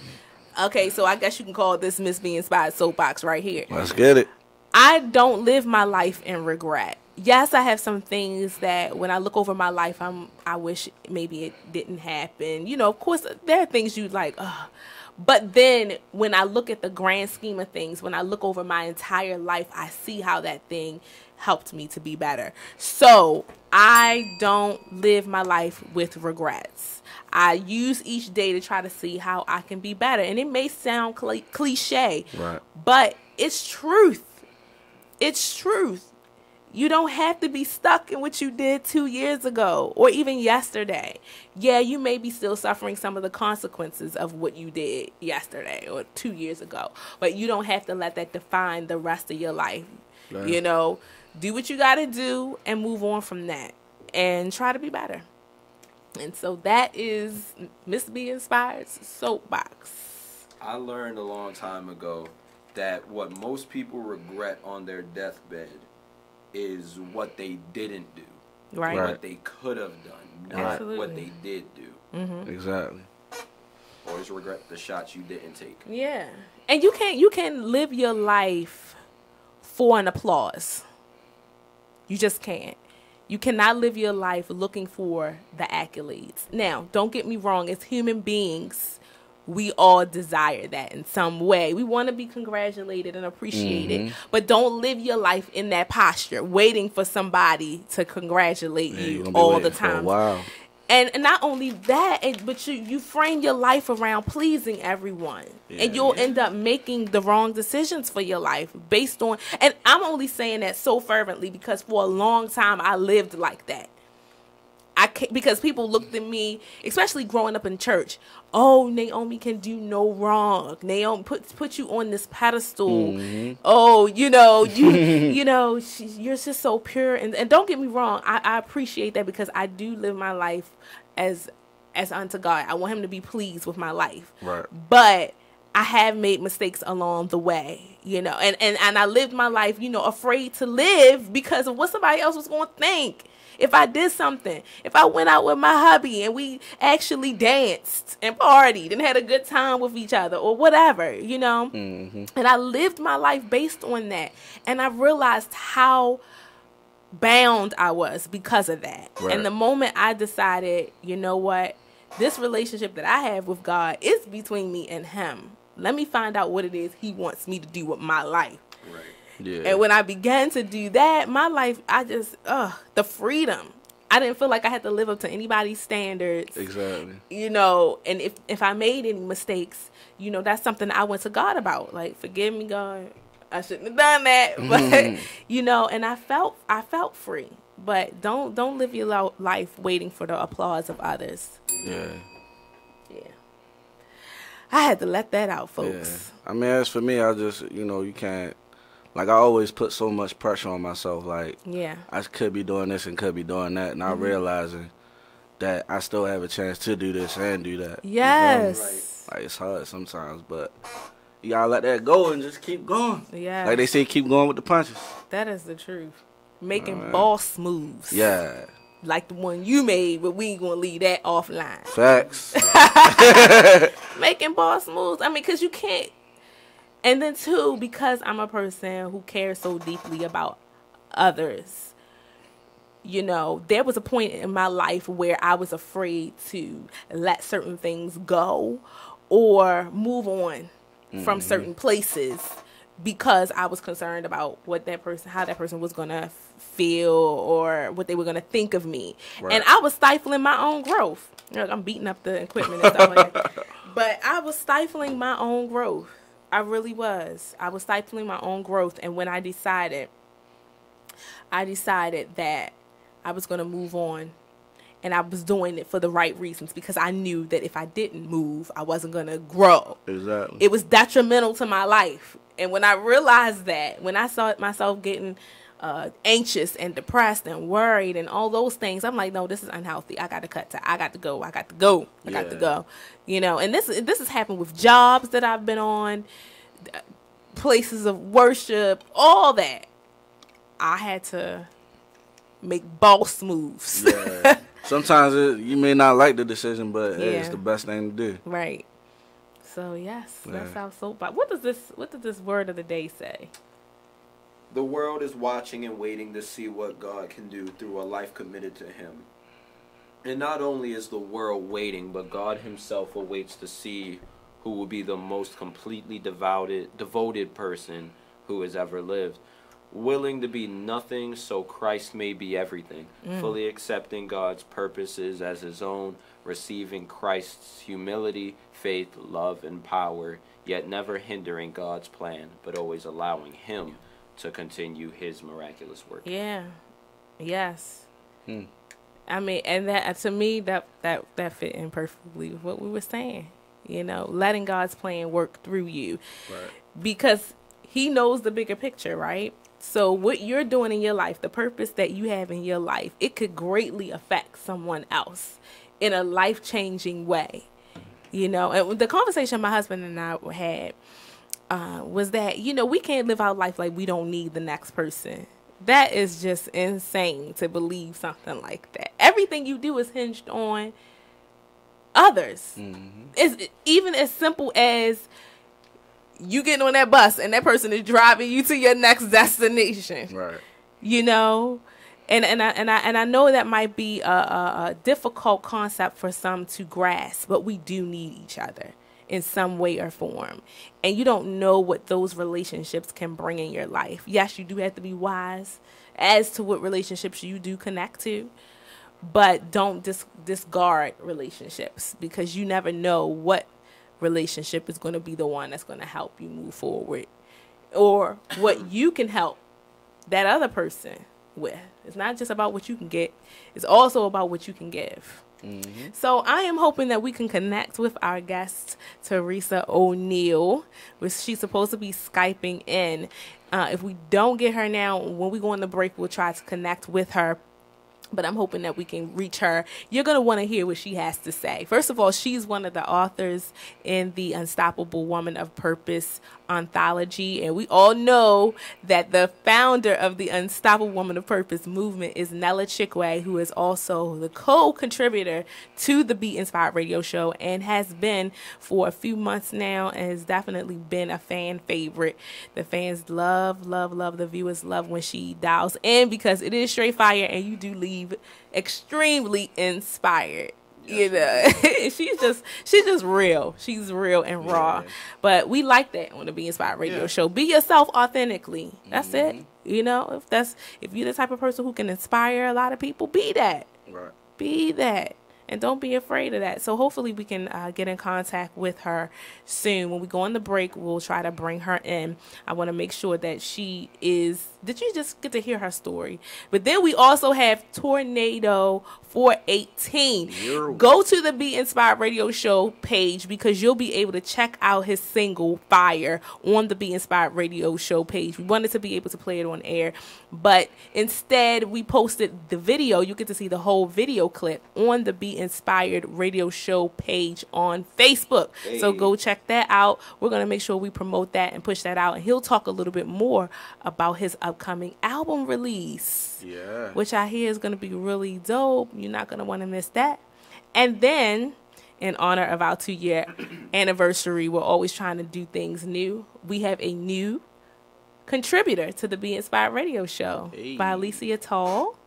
Okay, so I guess you can call this Miss Be Inspired soapbox right here. Let's get it. I don't live my life in regret. yes, I have some things that when I look over my life, I wish maybe it didn't happen. You know, of course, there are things you like, ugh. But then when I look at the grand scheme of things, when I look over my entire life, I see how that thing helped me to be better. So I don't live my life with regrets. I use each day to try to see how I can be better. And it may sound cliche, Right. but it's truth. It's truth. You don't have to be stuck in what you did 2 years ago or even yesterday. Yeah, you may be still suffering some of the consequences of what you did yesterday or 2 years ago, but you don't have to let that define the rest of your life. Right. You know, do what you got to do and move on from that and try to be better. And so that is Miss B Inspired's soapbox. I learned a long time ago that what most people regret on their deathbed is what they didn't do. Right. What they could have done, not Absolutely. what they did do. Mm-hmm. Exactly. Always regret the shots you didn't take. Yeah. And you can live your life for an applause. You just can't. You cannot live your life looking for the accolades. Now, don't get me wrong, as human beings, we all desire that in some way. We want to be congratulated and appreciated, but don't live your life in that posture, waiting for somebody to congratulate you all the time. Wow. And not only that, but you frame your life around pleasing everyone. And you'll end up making the wrong decisions for your life based on, and I'm only saying that so fervently because for a long time I lived like that. Because people looked at me, especially growing up in church. Oh, Naomi can do no wrong. Naomi put you on this pedestal. Mm-hmm. Oh, you know, you're just so pure. And don't get me wrong, I appreciate that because I do live my life as unto God. I want Him to be pleased with my life. Right. But I have made mistakes along the way, you know, and I lived my life, you know, afraid to live because of what somebody else was going to think. If I did something, if I went out with my hubby and we actually danced and partied and had a good time with each other or whatever, you know, and I lived my life based on that. And I realized how bound I was because of that. Right. And the moment I decided, you know what, this relationship that I have with God is between me and Him. Let me find out what it is He wants me to do with my life. Right. Yeah. And when I began to do that, my life, I just, the freedom. I didn't feel like I had to live up to anybody's standards. Exactly. You know, and if I made any mistakes, you know, that's something I went to God about. Like, forgive me, God. I shouldn't have done that. But, you know, and I felt free. But don't live your life waiting for the applause of others. Yeah. Yeah. I had to let that out, folks. Yeah. I mean, as for me, I just, you know, you can't. Like, I always put so much pressure on myself. Like, yeah, I could be doing this and could be doing that. Not realizing that I still have a chance to do this and do that. Yes. Like, it's hard sometimes, but you gotta let that go and just keep going. Yeah. Like they say, keep going with the punches. That is the truth. Making boss moves. Yeah. Like the one you made, but we ain't gonna leave that offline. Facts. Making boss moves. I mean, because you can't. And then, too, because I'm a person who cares so deeply about others, you know, there was a point in my life where I was afraid to let certain things go or move on from certain places because I was concerned about how that person was going to feel or what they were going to think of me. Right. And I was stifling my own growth. Look, I'm beating up the equipment and stuff like that. But I was stifling my own growth. I really was. I was stifling my own growth. And when I decided that I was going to move on, and I was doing it for the right reasons because I knew that if I didn't move, I wasn't going to grow. Exactly. It was detrimental to my life. And when I realized that, when I saw myself getting anxious and depressed and worried and all those things, I'm like, no, this is unhealthy. I got to go. You know, and this has happened with jobs that I've been on, places of worship, all that. I had to make boss moves. Yeah. Sometimes you may not like the decision, but hey, it's the best thing to do. Right. So yes, that's our soapbox. What does this word of the day say? The world is watching and waiting to see what God can do through a life committed to Him. And not only is the world waiting, but God Himself awaits to see who will be the most completely devoted person who has ever lived. Willing to be nothing so Christ may be everything. Fully accepting God's purposes as His own, receiving Christ's humility, faith, love, and power, yet never hindering God's plan, but always allowing Him to continue His miraculous work. Yeah. Yes. I mean, and that to me that fit in perfectly with what we were saying. You know, letting God's plan work through you, Right. because He knows the bigger picture, right? So what you're doing in your life, the purpose that you have in your life, it could greatly affect someone else in a life-changing way. You know, and the conversation my husband and I had was that, you know, we can't live our life like we don't need the next person. That is just insane to believe something like that. Everything you do is hinged on others. It's even as simple as you getting on that bus and that person is driving you to your next destination. Right. You know, and I know that might be a difficult concept for some to grasp, but we do need each other in some way or form. And you don't know what those relationships can bring in your life. Yes, you do have to be wise as to what relationships you do connect to, but don't discard relationships, because you never know what relationship is going to be the one that's going to help you move forward, or what you can help that other person with. It's not just about what you can get, it's also about what you can give. So I am hoping that we can connect with our guest, Teresa O'Neal, which she's supposed to be Skyping in. If we don't get her now, when we go on the break, we'll try to connect with her. But I'm hoping that we can reach her. You're going to want to hear what she has to say. First of all, she's one of the authors in the Unstoppable Woman of Purpose anthology. And we all know that the founder of the Unstoppable Woman of Purpose movement is Nella Chikwe, who is also the co-contributor to the Be Inspired radio show and has been for a few months now and has definitely been a fan favorite. The fans love, the viewers love when she dials in, because it is straight fire and you do leave extremely inspired. You know, she's just real. She's real and raw. But we like that on the Be Inspired radio show. Be yourself authentically. That's it. You know, if you're the type of person who can inspire a lot of people, be that. Right. Be that. And don't be afraid of that. So hopefully we can get in contact with her soon. When we go on the break, we'll try to bring her in. I want to make sure that she is... Did you just get to hear her story? But then we also have Tornado 418. Go to the Be Inspired radio show page, because you'll be able to check out his single Fire on the Be Inspired radio show page. We wanted to be able to play it on air, but instead we posted the video. You get to see the whole video clip on the Be Inspired radio show page on Facebook. So go check that out. We're going to make sure we promote that and push that out, and he'll talk a little bit more about his upcoming album release, which I hear is going to be really dope. You're not going to want to miss that. And then, in honor of our 2-year anniversary, we're always trying to do things new. We have a new contributor to the Be Inspired radio show, Violesia Tull.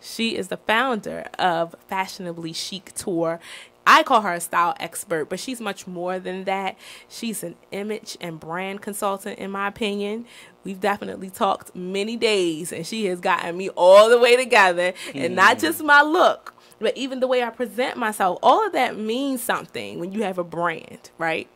She is the founder of Fashionably Chic Tour. I call her a style expert, but she's much more than that. She's an image and brand consultant, in my opinion. We've definitely talked many days, and she has gotten me all the way together. And not just my look, but even the way I present myself. All of that means something when you have a brand, right?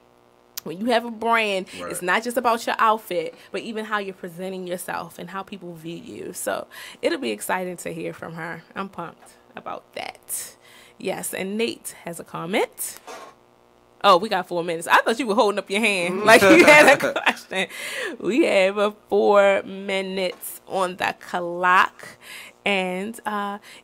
When you have a brand, it's not just about your outfit, but even how you're presenting yourself and how people view you. So it'll be exciting to hear from her. I'm pumped about that. Yes, and Nate has a comment. Oh, we got 4 minutes. I thought you were holding up your hand like you had a question. We have 4 minutes on the clock. And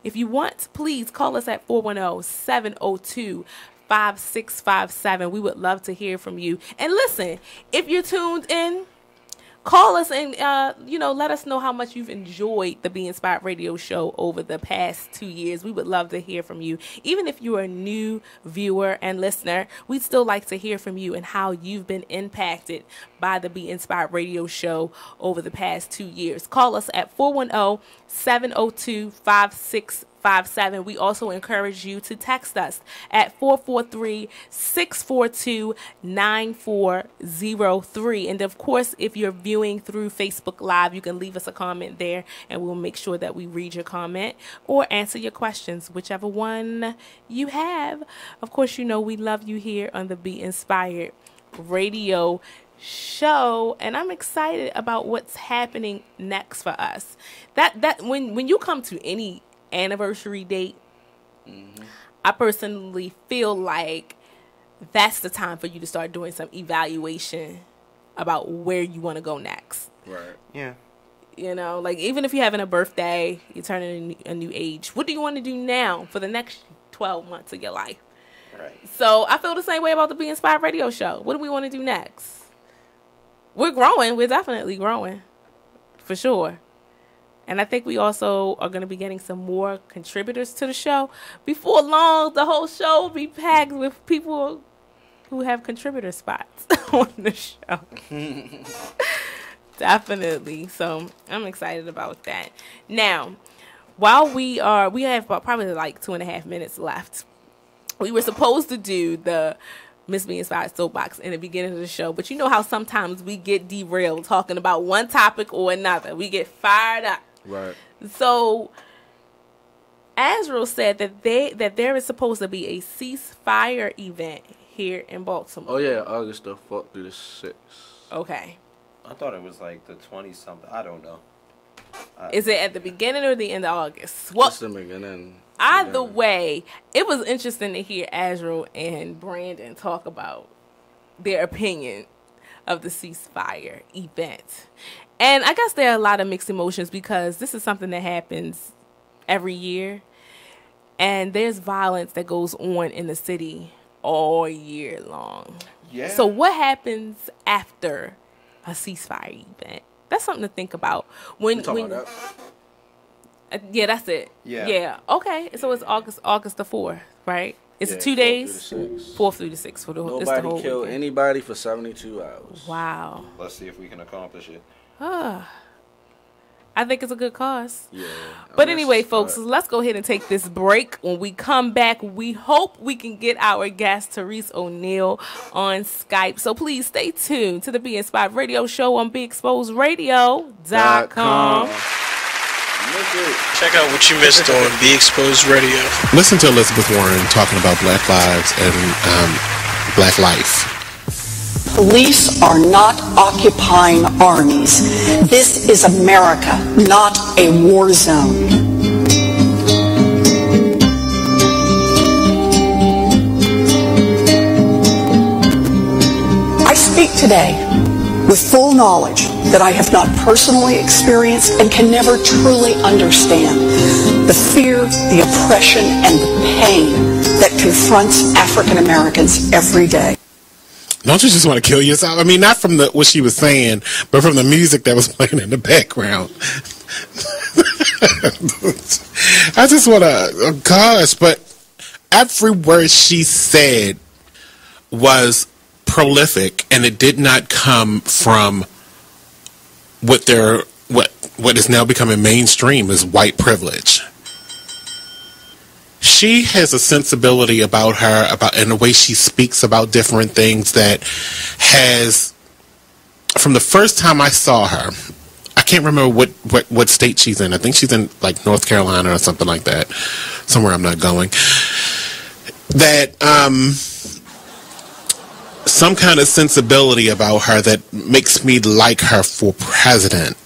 if you want, please call us at 410-702-5657. We would love to hear from you. And listen, if you're tuned in call us and let us know how much you've enjoyed the Be Inspired Radio Show over the past 2 years. We would love to hear from you. Even if you're a new viewer and listener, we'd still like to hear from you and how you've been impacted by the Be Inspired Radio Show over the past 2 years. Call us at 410-702-5657. We also encourage you to text us at 443-642-9403. And of course, if you're viewing through Facebook Live, you can leave us a comment there and we'll make sure that we read your comment or answer your questions, whichever one you have. Of course, we love you here on the Be Inspired Radio Show, and I'm excited about what's happening next for us. That when you come to any anniversary date, I personally feel like that's the time for you to start doing some evaluation about where you want to go next. Right. Yeah. Like even if you're having a birthday, you're turning a new age, what do you want to do now for the next 12 months of your life? Right. So I feel the same way about the Be Inspired Radio Show. What do we want to do next? We're growing. We're definitely growing, for sure. And I think we also are going to be getting some more contributors to the show. Before long, the whole show will be packed with people who have contributor spots on the show. Definitely. So I'm excited about that. Now, while we have probably like 2.5 minutes left. We were supposed to do the Miss Be Inspired Soapbox in the beginning of the show, but you know how sometimes we get derailed talking about one topic or another. We get fired up. Right. So Azrael said that there is supposed to be a ceasefire event here in Baltimore. Oh yeah, August the 4th through the 6th. Okay. I thought it was like the 20-something. I don't know. Is it at the beginning or the end of August? Well, it's the beginning. Either way, it was interesting to hear Azrael and Brandon talk about their opinion of the ceasefire event. And I guess there are a lot of mixed emotions because this is something that happens every year. And there's violence that goes on in the city all year long. Yeah. So what happens after a ceasefire event? That's something to think about. Yeah, that's it. Yeah. Okay. So it's August the 4th, right? It's 2 days. 4th through the 6th for the whole. Nobody killed anybody for 72 hours. Wow. Let's see if we can accomplish it. I think it's a good cause. Yeah. But anyway, folks, let's go ahead and take this break. When we come back, we hope we can get our guest, Therese O'Neal, on Skype. So please stay tuned to the Be Inspired Radio Show on BeExposedRadio.com. Check out what you missed on Be Exposed Radio. Listen to Elizabeth Warren talking about Black lives and Black life. Police are not occupying armies. This is America, not a war zone. I speak today with full knowledge that I have not personally experienced and can never truly understand the fear, the oppression, and the pain that confronts African Americans every day. Don't you just want to kill yourself? I mean, not from what she was saying, but from the music that was playing in the background. I just want to, oh gosh, but every word she said was prolific, and it did not come from what is now becoming mainstream as white privilege. She has a sensibility about her, and the way she speaks about different things that has, from the first time I saw her, I can't remember what state she's in. I think she's in like North Carolina or something like that, somewhere I'm not going. That some kind of sensibility about her that makes me like her for president.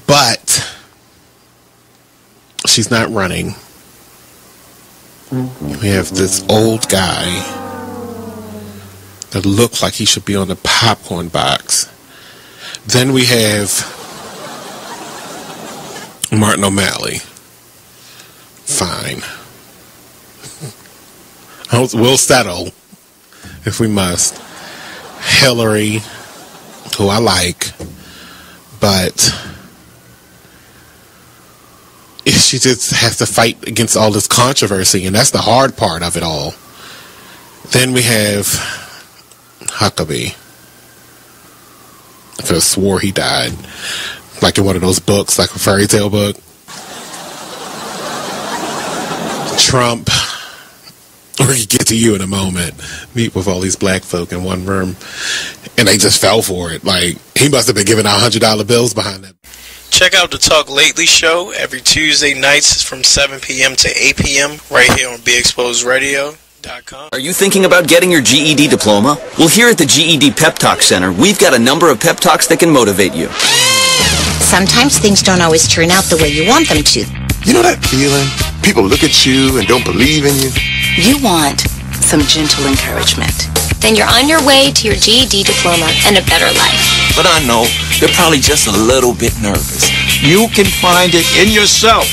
But she's not running. We have this old guy that looks like he should be on the popcorn box. Then we have Martin O'Malley. Fine. We'll settle if we must. Hillary, who I like, but she just has to fight against all this controversy, and that's the hard part of it all. Then we have Huckabee. I could have swore he died, like in one of those books, like a fairy tale book. Trump. We're going to get to you in a moment. Meet with all these black folk in one room, and they just fell for it. Like, he must have been giving out $100 bills behind that. Check out the Talk Lately show every Tuesday nights from 7 p.m. to 8 p.m. right here on BeExposedRadio.com. Are you thinking about getting your GED diploma? Well, here at the GED Pep Talk Center, we've got a number of pep talks that can motivate you. Sometimes things don't always turn out the way you want them to. You know that feeling? People look at you and don't believe in you. You want some gentle encouragement. Then you're on your way to your GED diploma and a better life. But I know they're probably just a little bit nervous. You can find it in yourself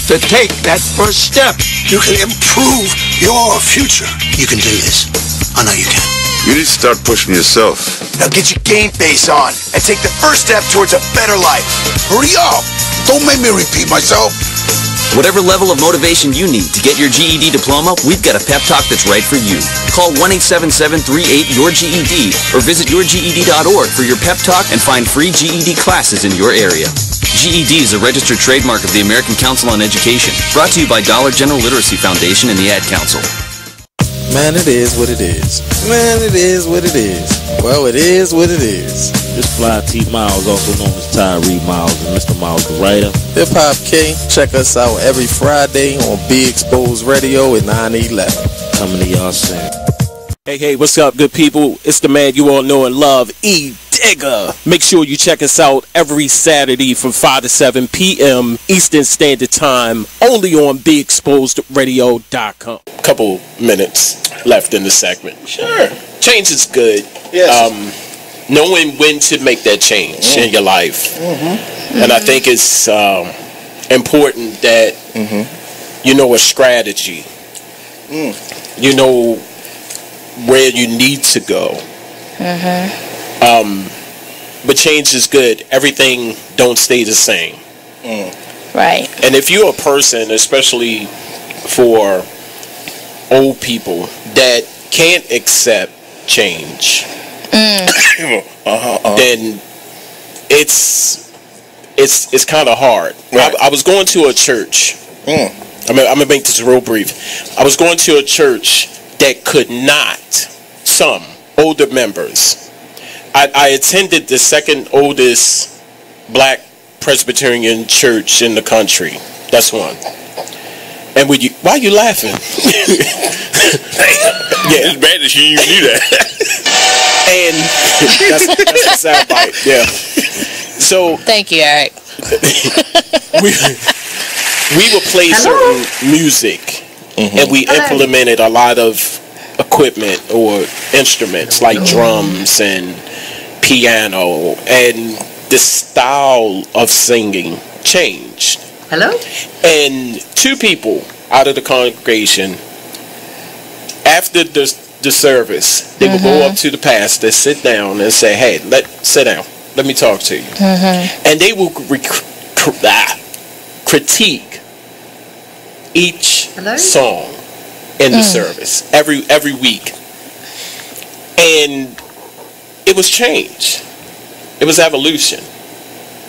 to take that first step. You can improve your future. You can do this. I know you can. You need to start pushing yourself. Now get your game face on and take the first step towards a better life. Hurry up. Don't make me repeat myself. Whatever level of motivation you need to get your GED diploma, we've got a pep talk that's right for you. Call 1-877-38-YOUR-GED or visit yourged.org for your pep talk and find free GED classes in your area. GED is a registered trademark of the American Council on Education. Brought to you by Dollar General Literacy Foundation and the Ad Council. Man, it is what it is. Man, it is what it is. Well, it is what it is. This Fly T Miles, also known as Tyree Miles, and Mr. Miles the writer. Hip Hop K, check us out every Friday on Be Exposed Radio at 9/11. Coming to y'all soon. Hey, what's up, good people? It's the man you all know and love, E. Digger. Make sure you check us out every Saturday from 5 to 7 p.m. Eastern Standard Time, only on BeExposedRadio.com. Couple minutes left in the segment. Sure. Change is good. Yes. Knowing when to make that change in your life. And I think it's important that you know a strategy. You know where you need to go. But change is good. Everything don't stay the same. Right. And if you're a person, especially for old people, that can't accept change, then it's kind of hard. Right. I was going to a church. I'm gonna make this real brief. I was going to a church that could not, some older members. I attended the second oldest black Presbyterian church in the country. That's one. And why are you laughing? Yeah, it's bad that you even knew that. And that's the soundbite. Yeah. So thank you, Eric. we would play certain music, and we implemented a lot of equipment or instruments like drums and piano, and the style of singing changed. Hello? And two people out of the congregation, after the service, they would go up to the pastor, sit down, and say, "Hey, sit down. Let me talk to you." And they will critique each song in the service every week, and it was change. It was evolution.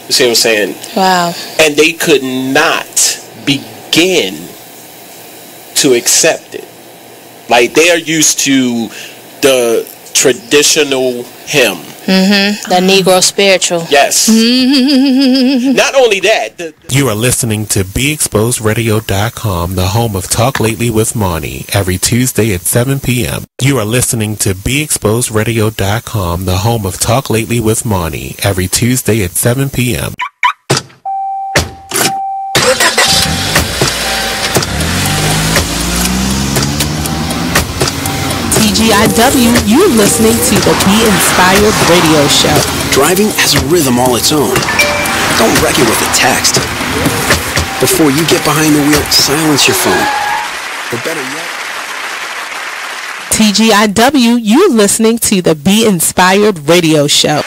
You see what I'm saying? Wow. And they could not begin to accept it. Like, they are used to the traditional hymn. The Negro spiritual. Yes. Not only that. You are listening to BeExposedRadio.com, the home of Talk Lately with Monty, every Tuesday at 7 p.m. You are listening to BeExposedRadio.com, the home of Talk Lately with Monty, every Tuesday at 7 p.m. TGIW, you're listening to the Be Inspired Radio Show. Driving has a rhythm all its own. Don't wreck it with a text. Before you get behind the wheel, silence your phone. Or better yet, TGIW, you're listening to the Be Inspired Radio Show.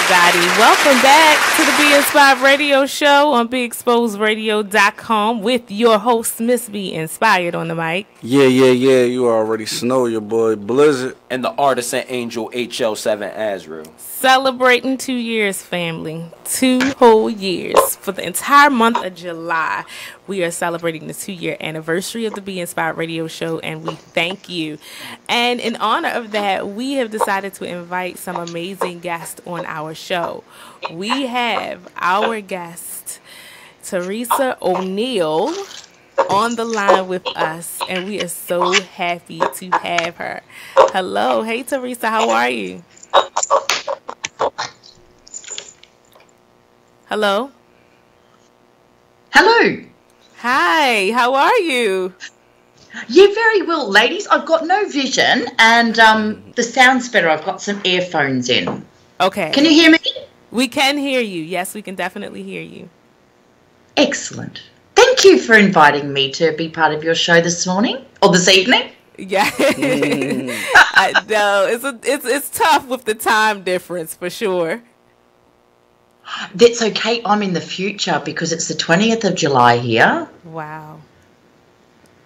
everybody. Welcome back to the Be Inspired Radio Show on BeExposedRadio.com with your host, Miss Be Inspired on the mic. Yeah. You already know your boy Blizzard. And the artisan angel HL7 Azrael. Celebrating 2 years, family. 2 whole years. For the entire month of July, we are celebrating the 2-year anniversary of the Be Inspired Radio Show, and we thank you. And in honor of that, we have decided to invite some amazing guests on our show. We have our guest, Teresa O'Neill, on the line with us, and we are so happy to have her. Hello. Hey, Teresa. How are you? Hello? Hello. Hi, how are you? Yeah, very well, ladies. I've got no vision, and the sound's better. I've got some earphones in. Okay. Can you hear me? We can hear you. Yes, we can definitely hear you. Excellent. Thank you for inviting me to be part of your show this morning, or this evening. Yeah. I know. It's tough with the time difference, for sure. That's okay. I'm in the future because it's the 20th of July here. Wow.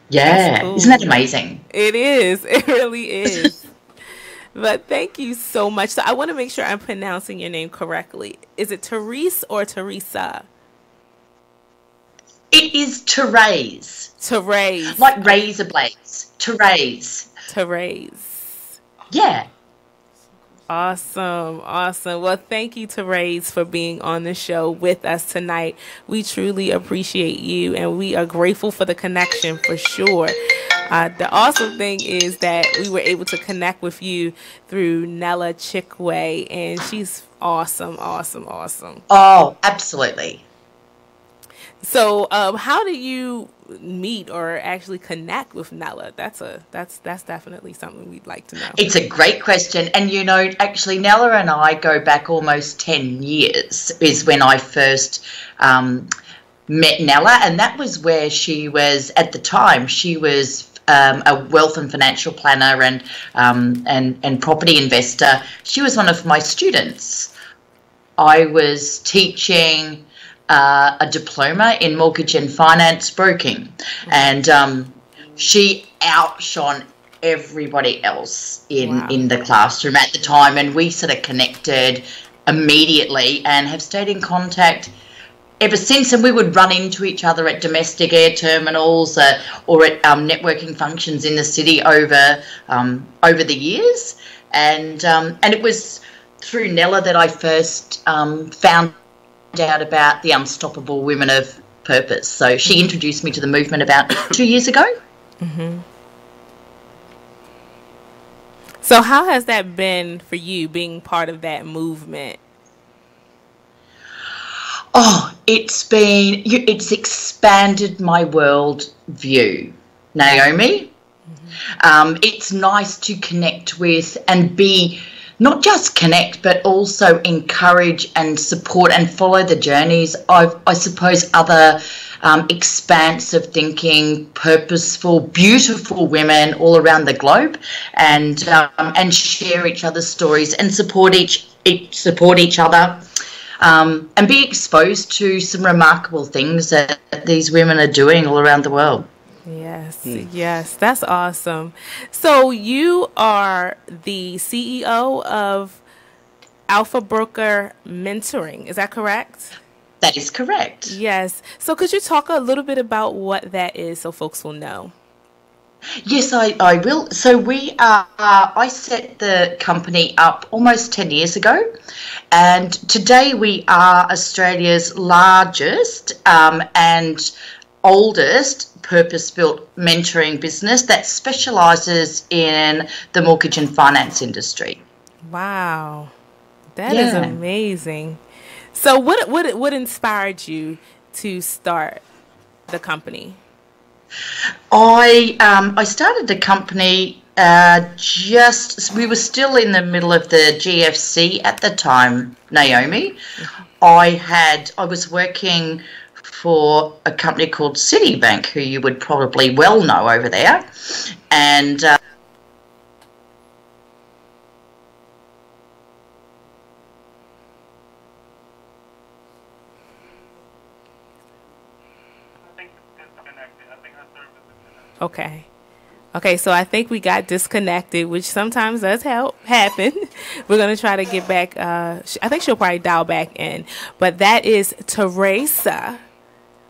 Yeah. Cool. Isn't that amazing? It is. It really is. But thank you so much. So I want to make sure I'm pronouncing your name correctly. Is it Therese or Teresa? It is Therese. Therese. Like razor blades. Therese. Therese. Yeah. Awesome. Well, thank you, Therese, for being on the show with us tonight. We truly appreciate you, and we are grateful for the connection for sure. The awesome thing is that we were able to connect with you through Nella Chickway, and she's awesome. Oh, absolutely. So, how do you meet or actually connect with Nella? That's definitely something we'd like to know. It's a great question. And, actually, Nella and I go back almost 10 years is when I first met Nella. And that was where she was, at the time, she was a wealth and financial planner and property investor. She was one of my students. I was teaching a diploma in mortgage and finance broking, and she outshone everybody else in the classroom at the time, and we sort of connected immediately and have stayed in contact ever since. And we would run into each other at domestic air terminals or at networking functions in the city over the years, and it was through Nella that I first found out about the Unstoppable Women of Purpose. So she introduced me to the movement about 2 years ago. Mm-hmm. So how has that been for you, being part of that movement? Oh, it's expanded my world view, Naomi. Mm-hmm. It's nice to connect with and be, not just connect, but also encourage and support and follow the journeys of, I suppose, other expansive thinking, purposeful, beautiful women all around the globe, and share each other's stories and support each other, and be exposed to some remarkable things that these women are doing all around the world. Yes, that's awesome. So you are the CEO of Alpha Broker Mentoring, is that correct? That is correct. Yes. So could you talk a little bit about what that is so folks will know? Yes, I will. So I set the company up almost 10 years ago, and today we are Australia's largest and oldest purpose-built mentoring business that specialises in the mortgage and finance industry. Wow, that is amazing. So what inspired you to start the company? I started the company we were still in the middle of the GFC at the time, Naomi. I was working for a company called Citibank, who you would probably well know over there, and Okay. Okay, so I think we got disconnected, which sometimes does happen. We're going to try to get back. I think she'll probably dial back in. But that is Teresa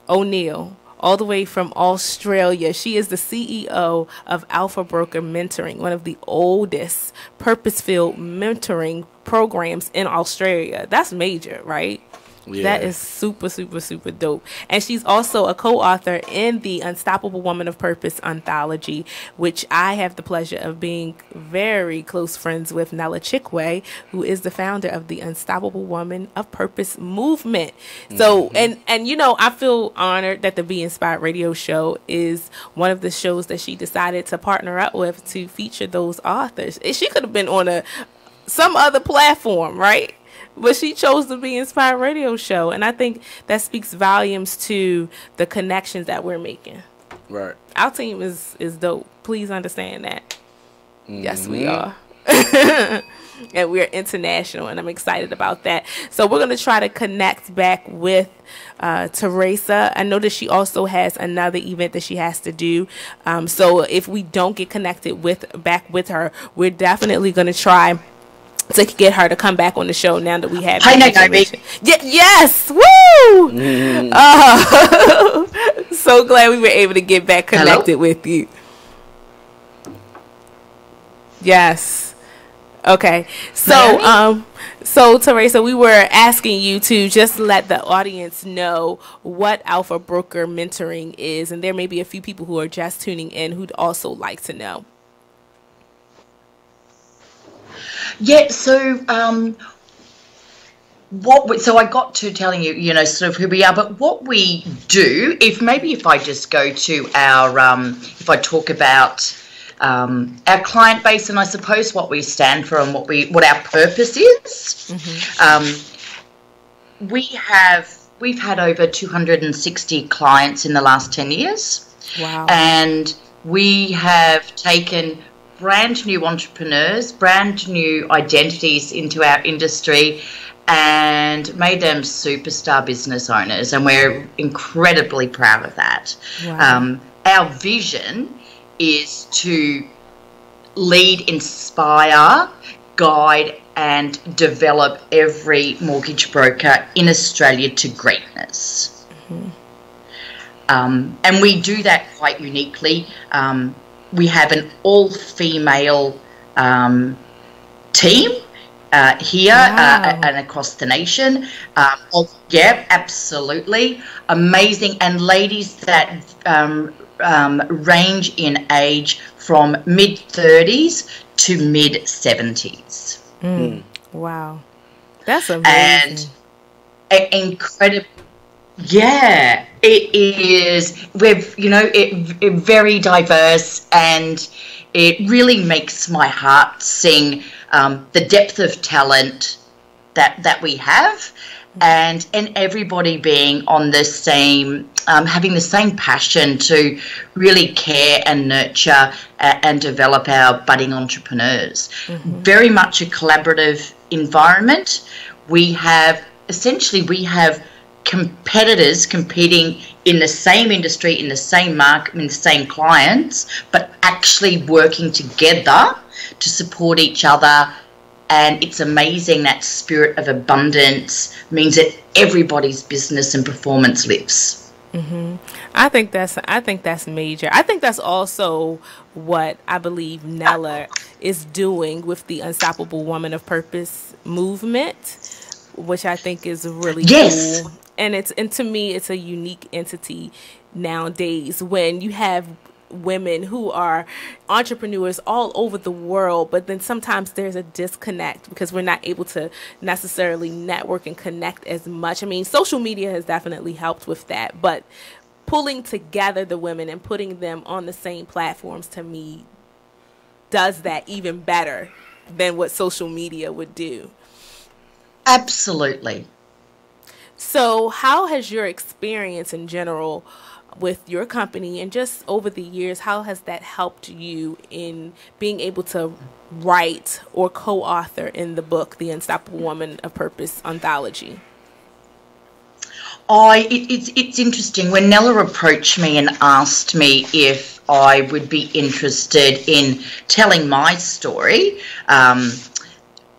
O'Neill, all the way from Australia. She is the CEO of Alpha Broker Mentoring, one of the oldest purpose-filled mentoring programs in Australia. That's major, right? Yeah. That is super, super, super dope. And she's also a co-author in the Unstoppable Woman of Purpose anthology, which I have the pleasure of being very close friends with Nella Chikwe, who is the founder of the Unstoppable Woman of Purpose movement. So, and you know, I feel honored that the Be Inspired radio show is one of the shows that she decided to partner up with to feature those authors. She could have been on some other platform, right? But she chose the Be Inspired radio show. And I think that speaks volumes to the connections that we're making. Right. Our team is dope. Please understand that. Yes, we are. And we're international, and I'm excited about that. So we're going to try to connect back with Teresa. I know that she also has another event that she has to do. So if we don't get connected back with her, we're definitely going to try to get her to come back on the show now that we have. Hi, yes, woo! So glad we were able to get back connected with you. Yes. Okay. So, so Teresa, we were asking you to just let the audience know what Alpha Broker Mentoring is, and there may be a few people who are just tuning in who'd also like to know. Yeah, so so I got to telling you, you know, sort of who we are, but what we do, if I just go to our, if I talk about our client base and I suppose what we stand for and what our purpose is, we've had over 260 clients in the last 10 years. Wow. And we have taken brand new entrepreneurs, brand new identities into our industry and made them superstar business owners, and we're incredibly proud of that. Wow. Our vision is to lead, inspire, guide and develop every mortgage broker in Australia to greatness. And we do that quite uniquely. We have an all-female team here and across the nation. Yeah, absolutely. Amazing. And ladies that range in age from mid-30s to mid-70s. Wow. That's amazing. And incredible. Yeah, it is. We're very diverse, and it really makes my heart sing. The depth of talent that we have, and everybody being on the same, having the same passion to really care and nurture and develop our budding entrepreneurs. Very much a collaborative environment. We have competitors competing in the same industry, in the same market, in the same clients, but actually working together to support each other. And it's amazing that spirit of abundance means that everybody's business and performance lives. I think that's major. I think that's also what I believe Nella is doing with the Unstoppable Woman of Purpose movement, which I think is really cool. And to me, it's a unique entity nowadays when you have women who are entrepreneurs all over the world, but then sometimes there's a disconnect because we're not able to necessarily network and connect as much. I mean, social media has definitely helped with that, but pulling together the women and putting them on the same platforms, to me, does that even better than what social media would do. Absolutely. So how has your experience in general with your company and just over the years, how has that helped you in being able to write or co-author in the book, The Unstoppable Woman of Purpose anthology? It's interesting. When Nella approached me and asked me if I would be interested in telling my story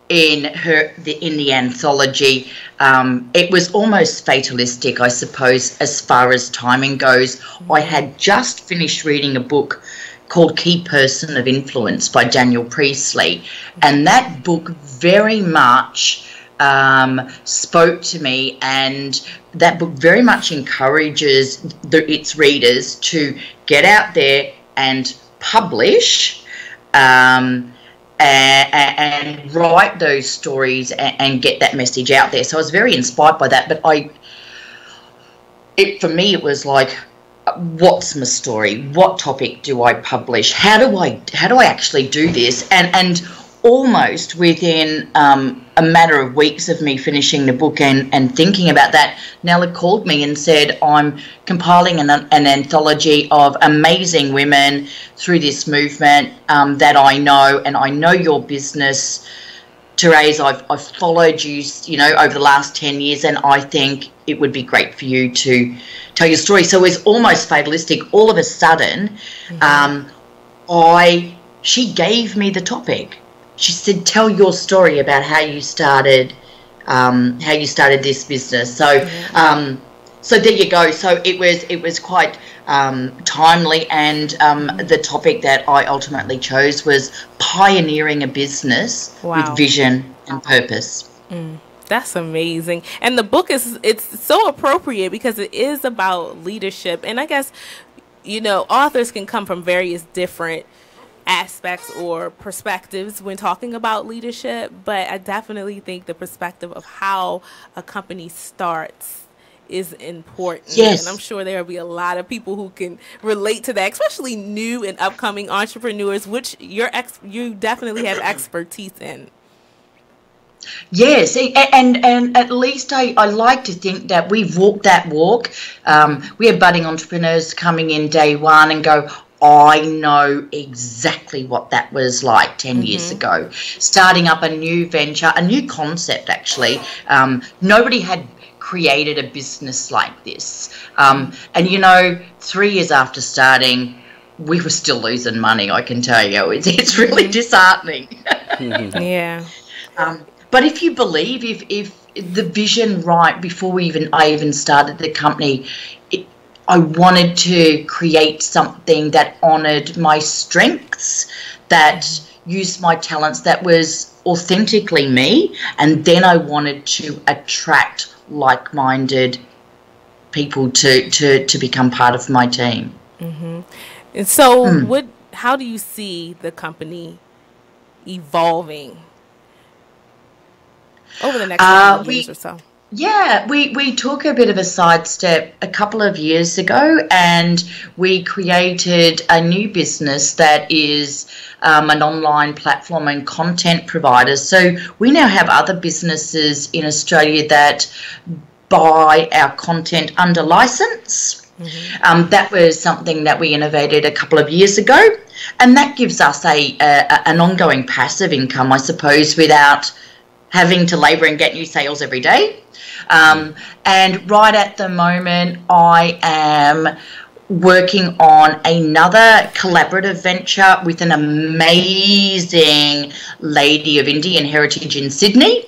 in the anthology. It was almost fatalistic, I suppose, as far as timing goes. I had just finished reading a book called Key Person of Influence by Daniel Priestley, and that book very much spoke to me, and that book very much encourages its readers to get out there and publish and write those stories and get that message out there. So I was very inspired by that. But for me, it was like, what's my story? What topic do I publish? How do I actually do this? And almost within a matter of weeks of me finishing the book and thinking about that, Nella called me and said, I'm compiling an anthology of amazing women through this movement that I know, and I know your business, Therese. I've followed you, over the last 10 years, and I think it would be great for you to tell your story. So it was almost fatalistic. All of a sudden, she gave me the topic. She said, tell your story about how you started this business. So so there you go. So it was quite timely, and the topic that I ultimately chose was pioneering a business with vision and purpose. That's amazing. And the book it's so appropriate because it is about leadership. And I guess, authors can come from various different aspects or perspectives when talking about leadership, but I definitely think the perspective of how a company starts is important. Yes. And I'm sure there will be a lot of people who can relate to that, especially new and upcoming entrepreneurs, which you definitely have expertise in. Yes, and at least I like to think that we've walked that walk. We have budding entrepreneurs coming in day one and go, I know exactly what that was like 10 years ago. Starting up a new venture, a new concept actually. Nobody had created a business like this. And 3 years after starting, we were still losing money, I can tell you. It's really disheartening. Yeah. But if you believe, if the vision right before I even started the company, I wanted to create something that honoured my strengths, that used my talents, that was authentically me, and then I wanted to attract like-minded people to become part of my team. And so how do you see the company evolving over the next years or so? Yeah, we took a bit of a sidestep a couple of years ago, and we created a new business that is an online platform and content provider. So we now have other businesses in Australia that buy our content under license. That was something that we innovated a couple of years ago, and that gives us an ongoing passive income, I suppose, without having to labour and get new sales every day. And right at the moment, I am working on another collaborative venture with an amazing lady of Indian heritage in Sydney.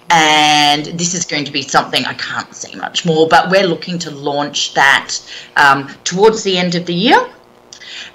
And this is going to be something I can't say much more, but we're looking to launch that towards the end of the year.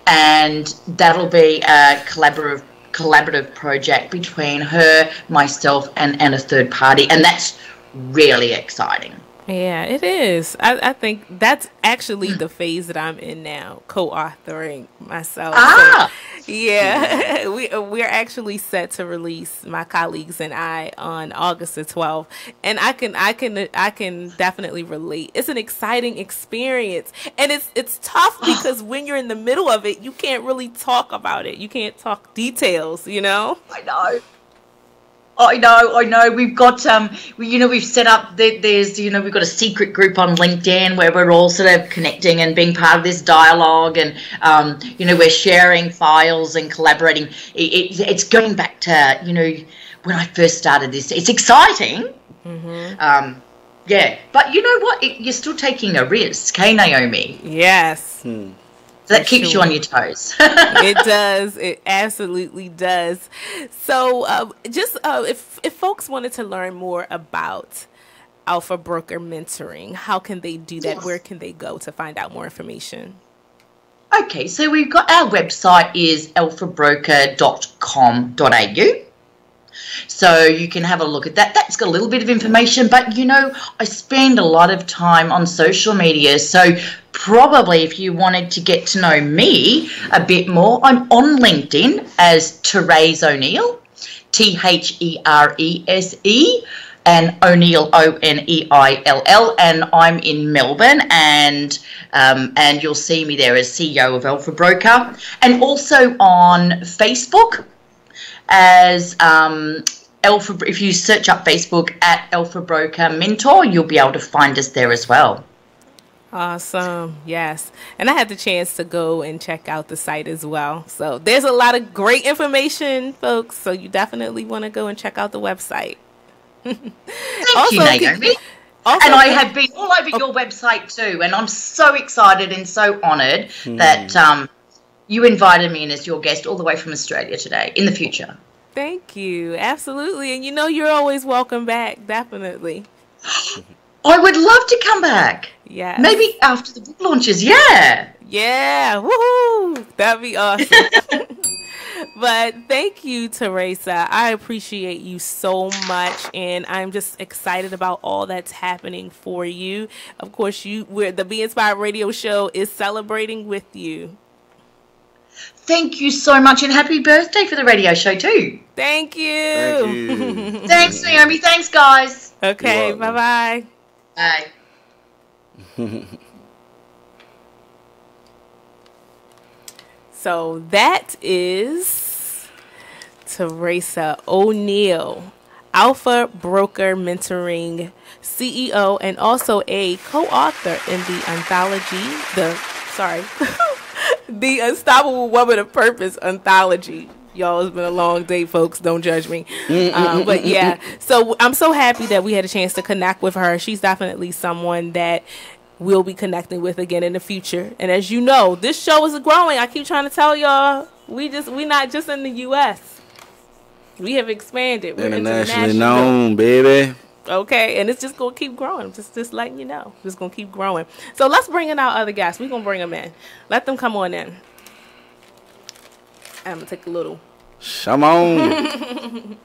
And that'll be a collaborative project between her, myself, and a third party. And that's really exciting. Yeah, it is. I think that's actually the phase that I'm in now, co-authoring myself. So, yeah, we're actually set to release, my colleagues and I, on August the 12th, and I can definitely relate. It's an exciting experience, and it's tough because when you're in the middle of it, you can't really talk about it. You can't talk details, I know. We've got, we've set up, there's, we've got a secret group on LinkedIn where we're all sort of connecting and being part of this dialogue, and, we're sharing files and collaborating. It's going back to, when I first started this. It's exciting. Yeah. But you know what? You're still taking a risk, hey, Naomi? Yes. So that keeps you on your toes. It does. It absolutely does. So if folks wanted to learn more about Alpha Broker Mentoring, how can they do that? Yes. Where can they go to find out more information? Okay, so we've got our website is alphabroker.com.au. So you can have a look at that. That's got a little bit of information, but I spend a lot of time on social media. So probably if you wanted to get to know me a bit more, I'm on LinkedIn as Therese O'Neill, Therese, and O'Neill, Oneill, and I'm in Melbourne, and you'll see me there as CEO of Alpha Broker, and also on Facebook as Alpha. If you search up Facebook at Alpha Broker Mentor, you'll be able to find us there as well. Awesome. Yes. And I had the chance to go and check out the site as well. So there's a lot of great information, folks. So you definitely want to go and check out the website. Thank you, Naomi. And I have been all over your website too, and I'm so excited and so honoured that you invited me in as your guest all the way from Australia today, in the future. Thank you. Absolutely. And you're always welcome back, definitely. I would love to come back. Yeah. Maybe after the book launches, yeah. Yeah. Woohoo! That'd be awesome. But thank you, Teresa. I appreciate you so much, and I'm just excited about all that's happening for you. Of course, the Be Inspired Radio Show is celebrating with you. Thank you so much, and happy birthday for the radio show too. Thank you. Thank you. Thanks, Naomi. Thanks, guys. Okay, bye-bye. Bye. So that is Teresa O'Neill, Alpha Broker Mentoring CEO, and also a co-author in the anthology, the Unstoppable Woman of Purpose anthology. Y'all, it's been a long day, folks. Don't judge me. But yeah, so I'm so happy that we had a chance to connect with her. She's definitely someone that we'll be connecting with again in the future. And as you know, this show is growing. I keep trying to tell y'all, we not just in the U.S. We have expanded. We're internationally known, baby. Okay, and it's just going to keep growing. Just letting you know. It's going to keep growing. So let's bring in our other guests. We're going to bring them in. Let them come on in. I'm going to take a little. Come on.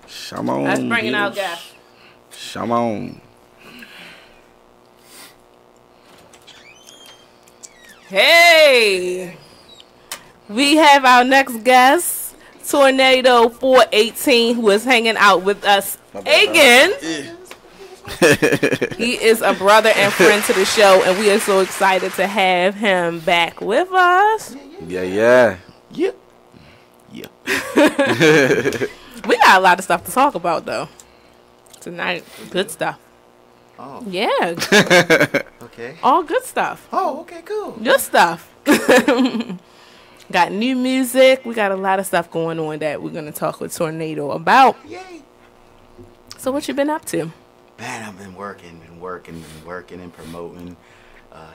Come on. Let's bring in our guests. Come on. Hey, we have our next guest, Tornado 418, who is hanging out with us again. He is a brother and friend to the show, and we are so excited to have him back with us. Yeah. We got a lot of stuff to talk about, though, tonight. Good stuff. Oh. Yeah. Okay. All good stuff. Oh, okay, cool. Good stuff. Got new music. We got a lot of stuff going on that we're going to talk with Tornado about. Yay. So what you been up to? Man, I've been working and promoting,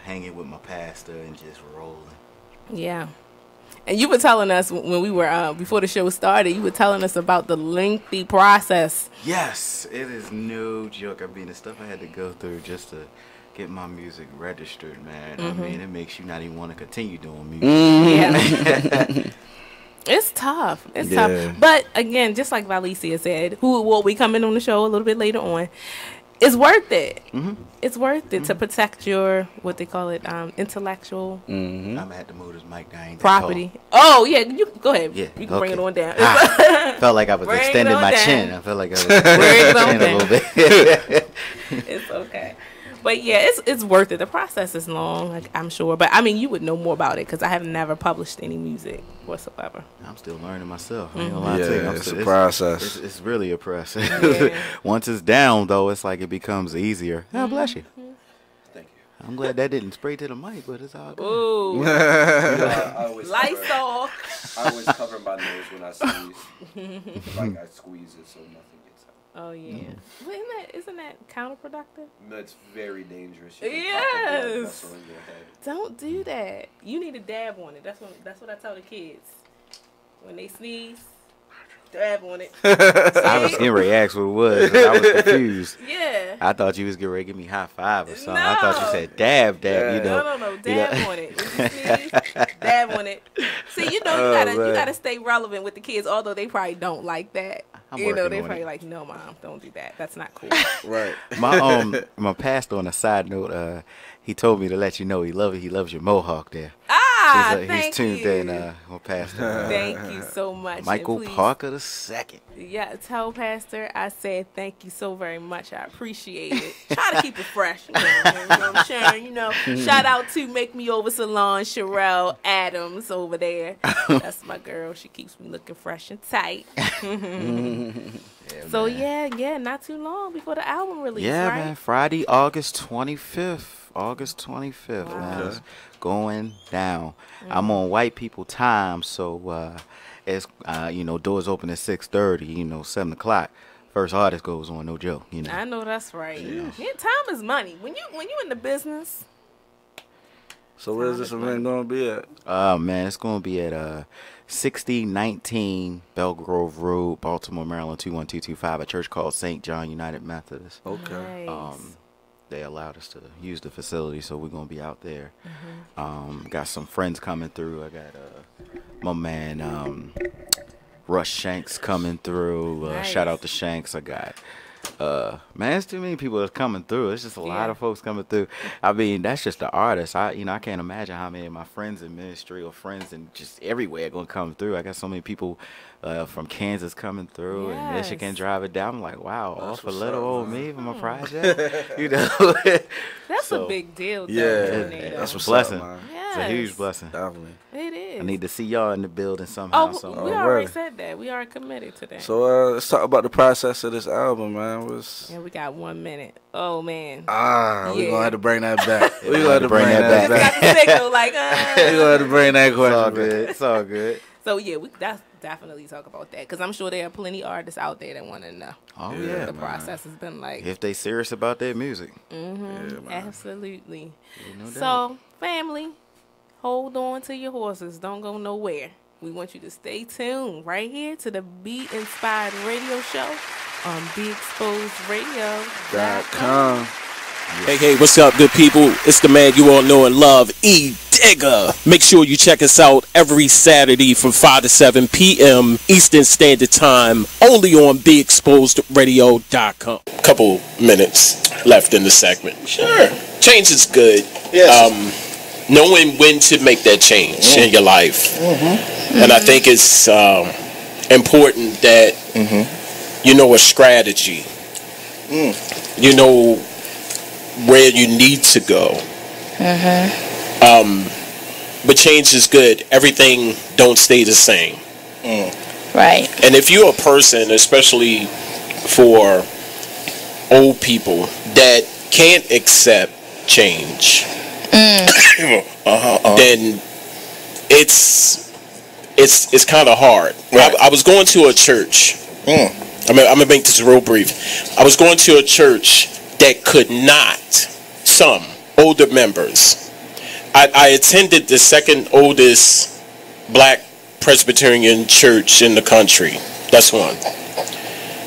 hanging with my pastor and just rolling. Yeah. And you were telling us when we were, before the show started, you were telling us about the lengthy process. Yes, it is no joke. I mean, the stuff I had to go through just to get my music registered, man. I mean, it makes you not even want to continue doing music. Yeah. It's tough. It's tough. But again, just like Violesia said, who will be coming on the show a little bit later on, it's worth it. It's worth it to protect your, what they call it, intellectual I'm gonna have to move this mic down. property. Oh yeah, you go ahead. Yeah, you can bring it on down. Felt like I was Bring extending it on my down. chin. I felt like I was extending my chin a little bit. It's okay. But yeah, it's worth it. The process is long, like I'm sure. But I mean, you would know more about it because I have never published any music whatsoever. I'm still learning myself. I ain't gonna lie to you. It's a process. It's really a process. Yeah. Once it's down, though, it's like it becomes easier. God bless you. Thank you. I'm glad that didn't spray to the mic, but it's all good. Ooh. I always Lysol. I always cover my nose when I sneeze. Like I squeeze it so nothing gets out. Oh yeah. Well, isn't that counterproductive? That's very dangerous. Yes. Don't do that. You need to dab on it. That's what I tell the kids when they sneeze. Dab on it. I was getting ready to ask what it was. 'Cause I was confused. Yeah. I thought you was getting ready to give me high five or something. I thought you said dab. Yeah. You know. No. Dab on it. When you sneeze, dab on it. See, you gotta stay relevant with the kids, although they probably don't like that. They probably like, no, mom, don't do that. That's not cool. Right. My pastor, on a side note, he told me to let you know he loves your mohawk there. He's tuned in. My pastor. Thank you so much, Michael Parker II. Yeah, tell Pastor I said thank you so very much. I appreciate it. Try to keep it fresh. You know what I'm saying? Shout out to Make Me Over Salon, Sherelle Adams over there. That's my girl. She keeps me looking fresh and tight. So yeah, not too long before the album release. Yeah, right? man. Friday, August 25th. Man. It's going down. I'm on white people time, so it's doors open at 6:30. 7 o'clock. First artist goes on, no joke. I know that's right. Yeah, time is money. When you in the business. So where's this event going to be at? Man, it's going to be at 6019 Belgrove Road, Baltimore, Maryland 21225. A church called St. John United Methodist. Okay. Nice. They allowed us to use the facility, so we're gonna be out there. Got some friends coming through. I got my man Rush Shanks coming through. Nice. Shout out to Shanks. I got man, it's too many people that's coming through. It's just a lot of folks coming through. I mean, that's just the artists. I can't imagine how many of my friends in ministry or friends and just everywhere gonna come through. I got so many people from Kansas coming through and Michigan driving down. I'm like, wow, all for little old me for my project. That's a big deal. That's a blessing. It's a huge blessing. Definitely. It is. I need to see y'all in the building somehow. We already said that. We are committed to that. So let's talk about the process of this album, man. Yeah, we got 1 minute. Oh man. We're gonna have to bring that back. We're gonna have to bring that back. Got the signal, like, we're gonna have to bring that question. It's all good. It's all good. So yeah, that's definitely talk about that because I'm sure there are plenty of artists out there that want to know. Oh yeah, the process has been like. If they serious about their music. Absolutely. No doubt. So family, hold on to your horses. Don't go nowhere. We want you to stay tuned right here to the Be Inspired Radio Show on BeExposedRadio.com. Hey, what's up, good people? It's the man you all know and love, E. Digger. Make sure you check us out every Saturday from 5 to 7 p.m. Eastern Standard Time, only on BeExposedRadio.com. Couple minutes left in the segment. Sure. Change is good. Yes. Knowing when to make that change in your life. And I think it's important that you know a strategy. You know where you need to go. But change is good. Everything don't stay the same. Right. And if you're a person, especially for old people, that can't accept change, then it's kind of hard. Right. I was going to a church. I'm gonna make this real brief. I was going to a church that could not, some older members. I attended the second oldest black Presbyterian church in the country. That's one.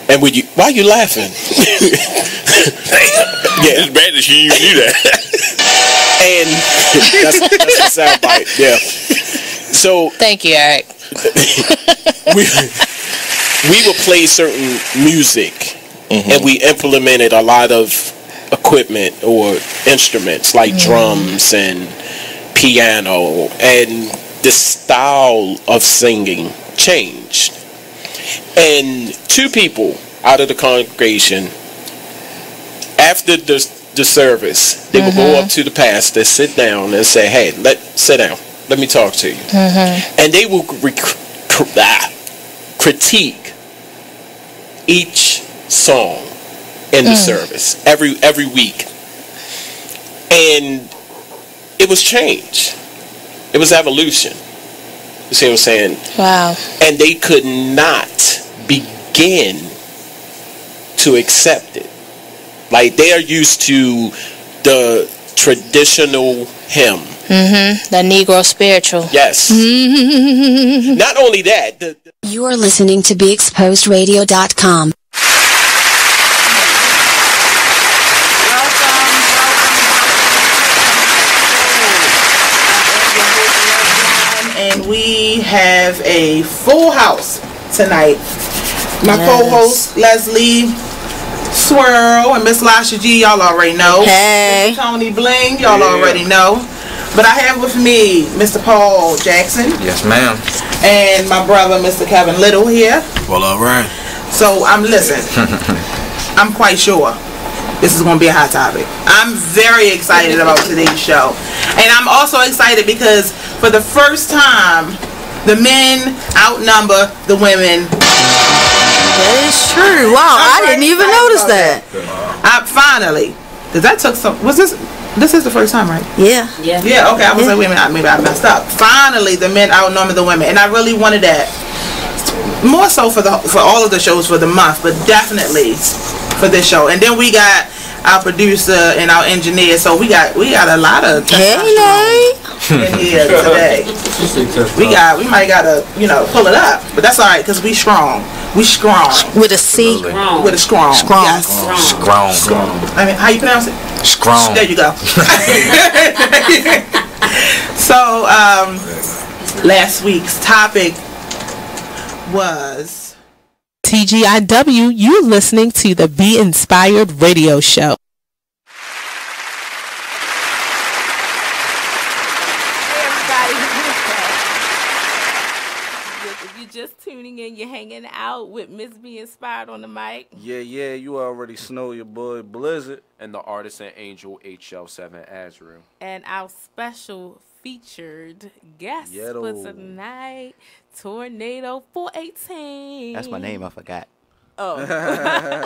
And why are you laughing? Yeah, it's bad that you do that. And that's the soundbite. Yeah. So thank you, Eric. we would play certain music, and we implemented a lot of equipment or instruments like drums and piano, and the style of singing changed. And two people out of the congregation, after the service, they would go up to the pastor, sit down, and say, "Hey, sit down. Let me talk to you." And they will critique each song in the service every week, and it was change. It was evolution. You see what I'm saying? Wow. And they could not begin to accept it. Like, they are used to the traditional hymn. The Negro spiritual. Yes. Not only that. You are listening to BeExposedRadio.com. And we have a full house tonight. My co-host Leslie Swirl and Miss Lasha G, y'all already know. Hey. Mr. Tony Bling, y'all already know. But I have with me Mr. Paul Jackson. Yes, ma'am. And my brother, Mr. Kevin Little here. Well, all right. So I'm quite sure this is going to be a hot topic. I'm very excited about today's show. And I'm also excited because for the first time, the men outnumber the women. That is true. Wow, I didn't even notice that. Finally. Because that took some... This is the first time, right? Yeah. Yeah, okay. I was like, wait a minute, maybe I messed up. Finally, the men outnumber the women. And I really wanted that. More so for all of the shows for the month, but definitely for this show. And then we got our producer and our engineer, so we got a lot of in here today. We might gotta pull it up, but that's all right because we strong. With a C. With a strong. Yes. Strong. I mean, how you pronounce it? Strong. There you go. So last week's topic was TGIW. You listening to the Be Inspired Radio Show. Just tuning in, you're hanging out with Miss Be Inspired on the mic. Yeah, you already know your boy Blizzard. And the artist and angel HL7 Azrael. And our special featured guest for tonight, Tornado 418. That's my name, I forgot. Oh.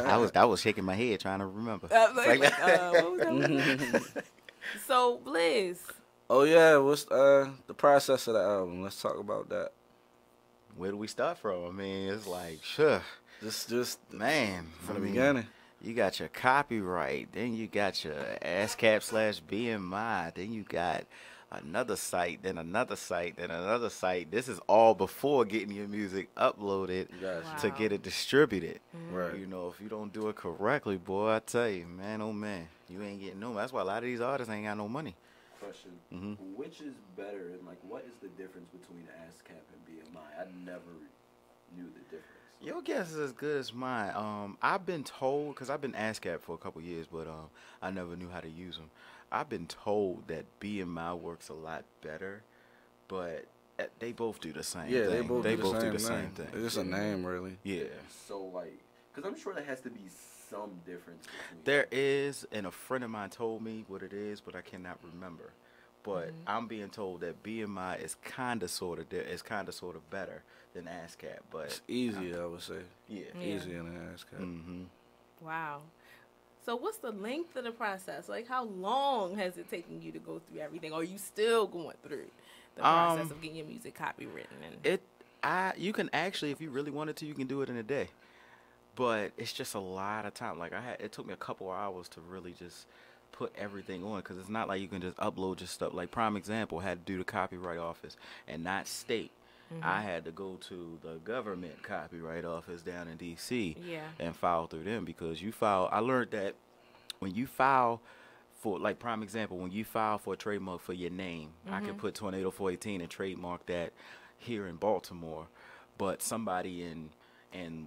I was shaking my head trying to remember. What was that? So, Blizz. Oh, yeah, what's the process of the album? Let's talk about that. Where do we start from? I mean, it's like, sure. Just man. From the beginning. You got your copyright. Then you got your ASCAP/BMI. Then you got another site, then another site, then another site. This is all before getting your music uploaded to get it distributed. Right. You know, if you don't do it correctly, boy, I tell you, man, oh man, you ain't getting no money. That's why a lot of these artists ain't got no money. Question. Which is better, and like, what is the difference between ASCAP and BMI? I never knew the difference. Your guess is as good as mine. I've been told, because I've been ASCAP for a couple years, but I never knew how to use them. I've been told that BMI works a lot better, but they both do the same thing. Yeah, they both do the same thing. It's just a name, really. Yeah. So, like, because I'm sure there has to be some difference between there is, and a friend of mine told me what it is, but I cannot remember. But I'm being told that BMI is kind of sort of better than ASCAP, but it's easier, I would say. Yeah. Easier than ASCAP. Wow. So what's the length of the process? Like, how long has it taken you to go through everything? Or are you still going through the process of getting your music copywritten? You can actually, if you really wanted to, you can do it in a day. But it's just a lot of time. Like it took me a couple hours to really just put everything on, because it's not like you can just upload your stuff. Like, prime example, had to do the copyright office and not state. I had to go to the government copyright office down in D.C. and file through them, because I learned that when you file for, like, prime example, when you file for a trademark for your name, I can put Tornado 418 and trademark that here in Baltimore, but somebody in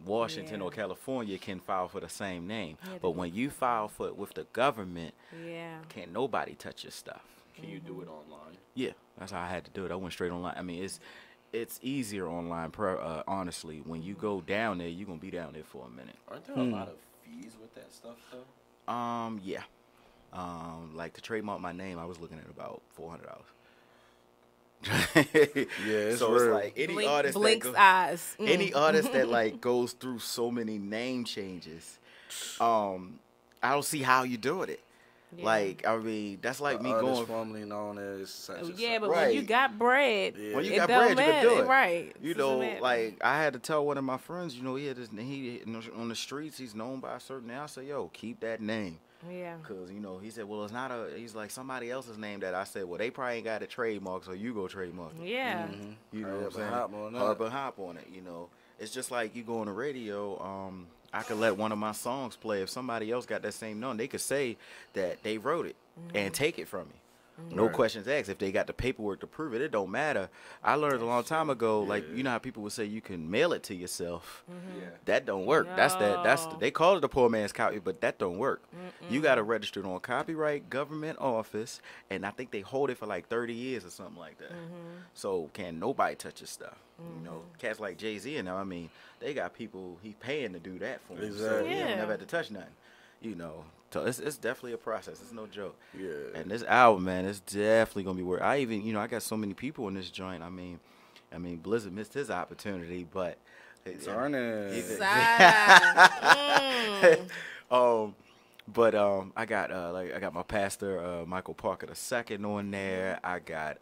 Washington or California can file for the same name. But when you file with the government, can't nobody touch your stuff. Can you do it online? Yeah, that's how I had to do it. I went straight online. I mean, it's easier online, honestly. When you go down there, you're going to be down there for a minute. Aren't there a lot of fees with that stuff, though? Yeah. Like, to trademark my name, I was looking at about $400. It's so real. It's like any artist any artist that like goes through so many name changes, I don't see how you doing it. Yeah. Like, I mean, that's like me going. Formerly known as such and Yeah, such. but Right. when you got bread, When you it got don't bread, you can do matter. it. Right. You know, like I had to tell one of my friends, you know, he on the streets, he's known by a certain name. I said, yo, keep that name. Yeah. Cause you know, he said, well, it's not he's like somebody else's name that I said, well, they probably ain't got a trademark, so you go trademark it. Yeah. You know what I'm saying? Hop on it. You know, it's just like you go on the radio. I could let one of my songs play. If somebody else got that same name, they could say that they wrote it and take it from me. No questions asked. If they got the paperwork to prove it, it don't matter. I learned a long time ago, like, you know how people would say you can mail it to yourself. That don't work. No. They call it a poor man's copy, but that don't work. You got to register it on copyright government office, and I think they hold it for like 30 years or something like that. So can nobody touch your stuff. You know, cats like Jay-Z and them, I mean, they got people he paying to do that for them. So he don't never have to touch nothing. You know, so it's definitely a process. It's no joke. Yeah. And this album, man, it's definitely gonna be worth. I even, you know, I got so many people in this joint. I mean, Blizzard missed his opportunity, but Turn I got my pastor Michael Parker II on there. I got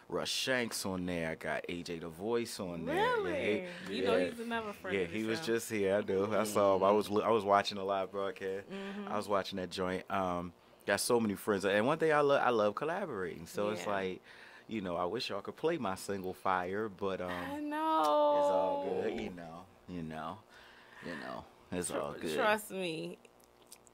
Russ Shanks on there. I got AJ the Voice on there. Really? You know he's another friend. Yeah, he was just here. I do. I saw him. I was watching a live broadcast. I was watching that joint. Got so many friends, and one thing I love collaborating. So it's like, you know, I wish y'all could play my single Fire, but I know it's all good. You know, it's all good. Trust me.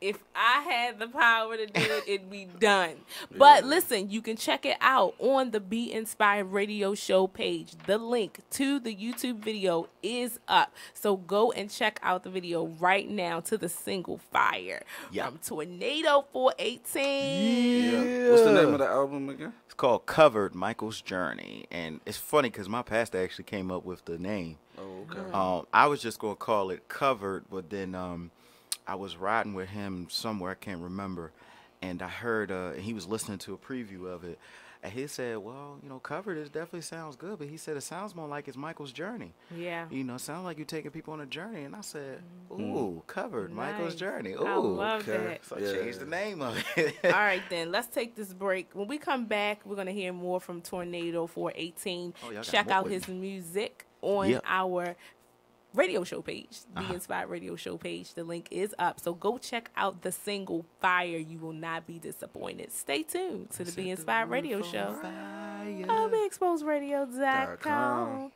If I had the power to do it, it'd be done. But listen, you can check it out on the Be Inspired Radio Show page. The link to the YouTube video is up. So go and check out the video right now to the single Fire from Tornado 418. Yeah. What's the name of the album again? It's called Covered, Michael's Journey. And it's funny because my pastor actually came up with the name. Oh, okay. I was just going to call it Covered, but then I was riding with him somewhere, I can't remember, and I heard he was listening to a preview of it, and he said, well, you know, Covered, it definitely sounds good, but he said it sounds more like it's Michael's journey. Yeah. You know, it sounds like you're taking people on a journey, and I said, ooh, Covered, Michael's journey. Ooh. I love that. So I changed the name of it. All right, then, let's take this break. When we come back, we're going to hear more from Tornado 418. Check out his music on our radio show page, the Inspired Radio Show page. The link is up. So go check out the single Fire. You will not be disappointed. Stay tuned to the Be Inspired Radio Show on BeExposedRadio.com.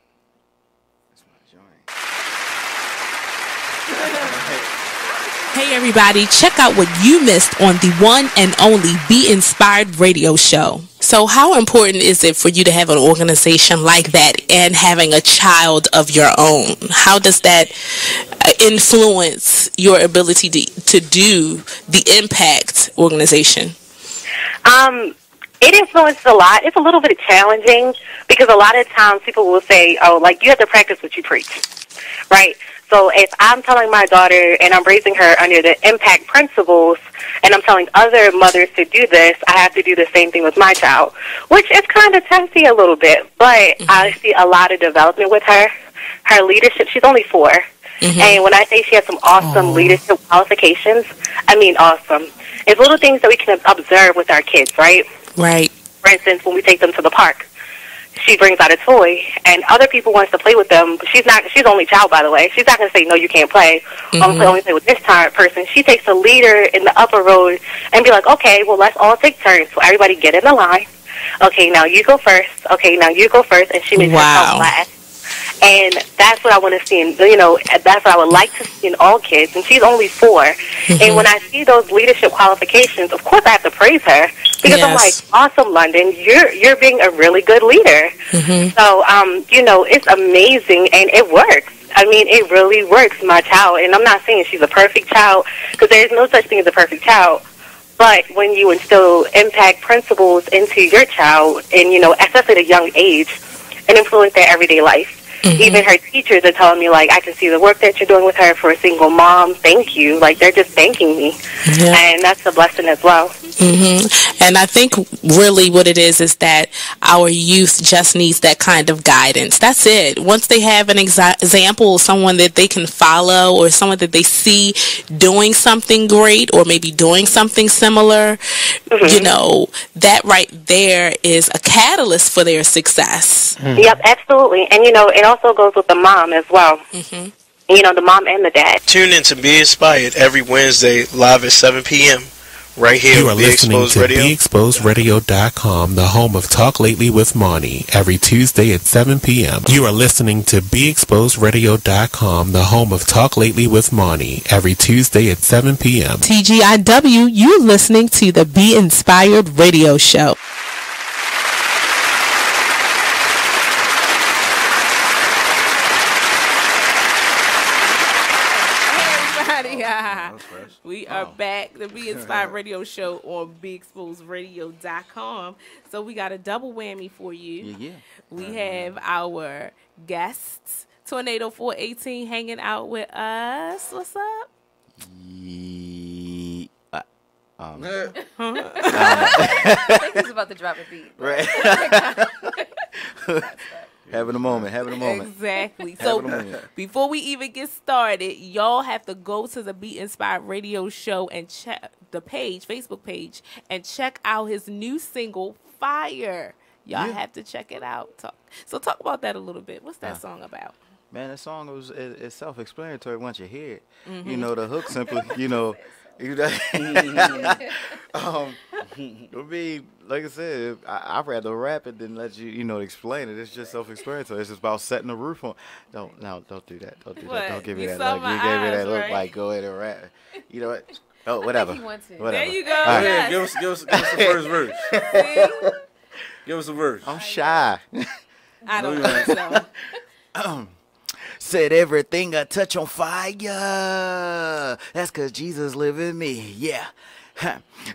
Hey everybody, check out what you missed on the one and only Be Inspired Radio Show. So how important is it for you to have an organization like that and having a child of your own? How does that influence your ability to do the Impact organization? It influences a lot. It's a little bit challenging because a lot of times people will say, oh, like, you have to practice what you preach, right? So if I'm telling my daughter and I'm raising her under the impact principles and I'm telling other mothers to do this, I have to do the same thing with my child, which is kind of testy a little bit, but I see a lot of development with her. Her leadership, she's only 4. And when I say she has some awesome leadership qualifications, I mean awesome. It's little things that we can observe with our kids, right? Right. For instance, when we take them to the park, she brings out a toy, and other people wants to play with them. But she's only child, by the way. She's not going to say, no, you can't play. Only play with this person. She takes the leader in the upper road and be like, okay, well, let's all take turns. So everybody get in the line. Okay, now you go first. Okay, now you go first. And she makes herself last. And that's what I want to see, that's what I would like to see in all kids. And she's only 4. And when I see those leadership qualifications, of course I have to praise her. Because I'm like, awesome, London, you're being a really good leader. So, it's amazing, and it works. I mean, it really works, my child. And I'm not saying she's a perfect child, because there's no such thing as a perfect child. But when you instill impact principles into your child, and, especially at a young age, and influence their everyday life. Even her teachers are telling me, like, I can see the work that you're doing with her for a single mom. Thank you. Like, they're just thanking me. And that's a blessing as well. And I think really what it is that our youth just needs that kind of guidance. That's it. Once they have an example of someone that they can follow or someone that they see doing something great or maybe doing something similar, you know, that right there is a catalyst for their success. Yep, absolutely. And, you know, it also goes with the mom as well. You know, the mom and the dad. Tune in to Be Inspired every Wednesday live at 7 p.m. right here You are on Be listening Exposed to Radio. BeExposedRadio.com, the home of Talk Lately with Monty, every Tuesday at 7 p.m. You are listening to BeExposedRadio.com, the home of Talk Lately with Monty, every Tuesday at 7 p.m. TGIW, you're listening to the Be Inspired Radio Show. We are back, the Be Inspired Radio Show on BeExposedRadio.com. So we got a double whammy for you. We have our guests, Tornado 418, hanging out with us. What's up? I think he's about to drop a beat. Right. Having a moment. Exactly. So before we even get started, y'all have to go to the Be Inspired Radio Show and check the page, Facebook page, and check out his new single, Fire. Y'all have to check it out. Talk about that a little bit. What's that song about? Man, that song is self-explanatory once you hear it. You know, the hook simply, you know. It'll be like I said. I'd rather rap it than let you know, explain it. It's just self-explanatory. It's just about setting the roof on. Don't do that. Don't do that. Don't give me that look. You gave me that look like go ahead and rap. You know what? Oh, whatever. Whatever. There you go. Right. Yeah, give us the first verse. Give us a verse. I'm shy. I don't think so. Set everything I touch on fire. That's 'cause Jesus live in me. Yeah.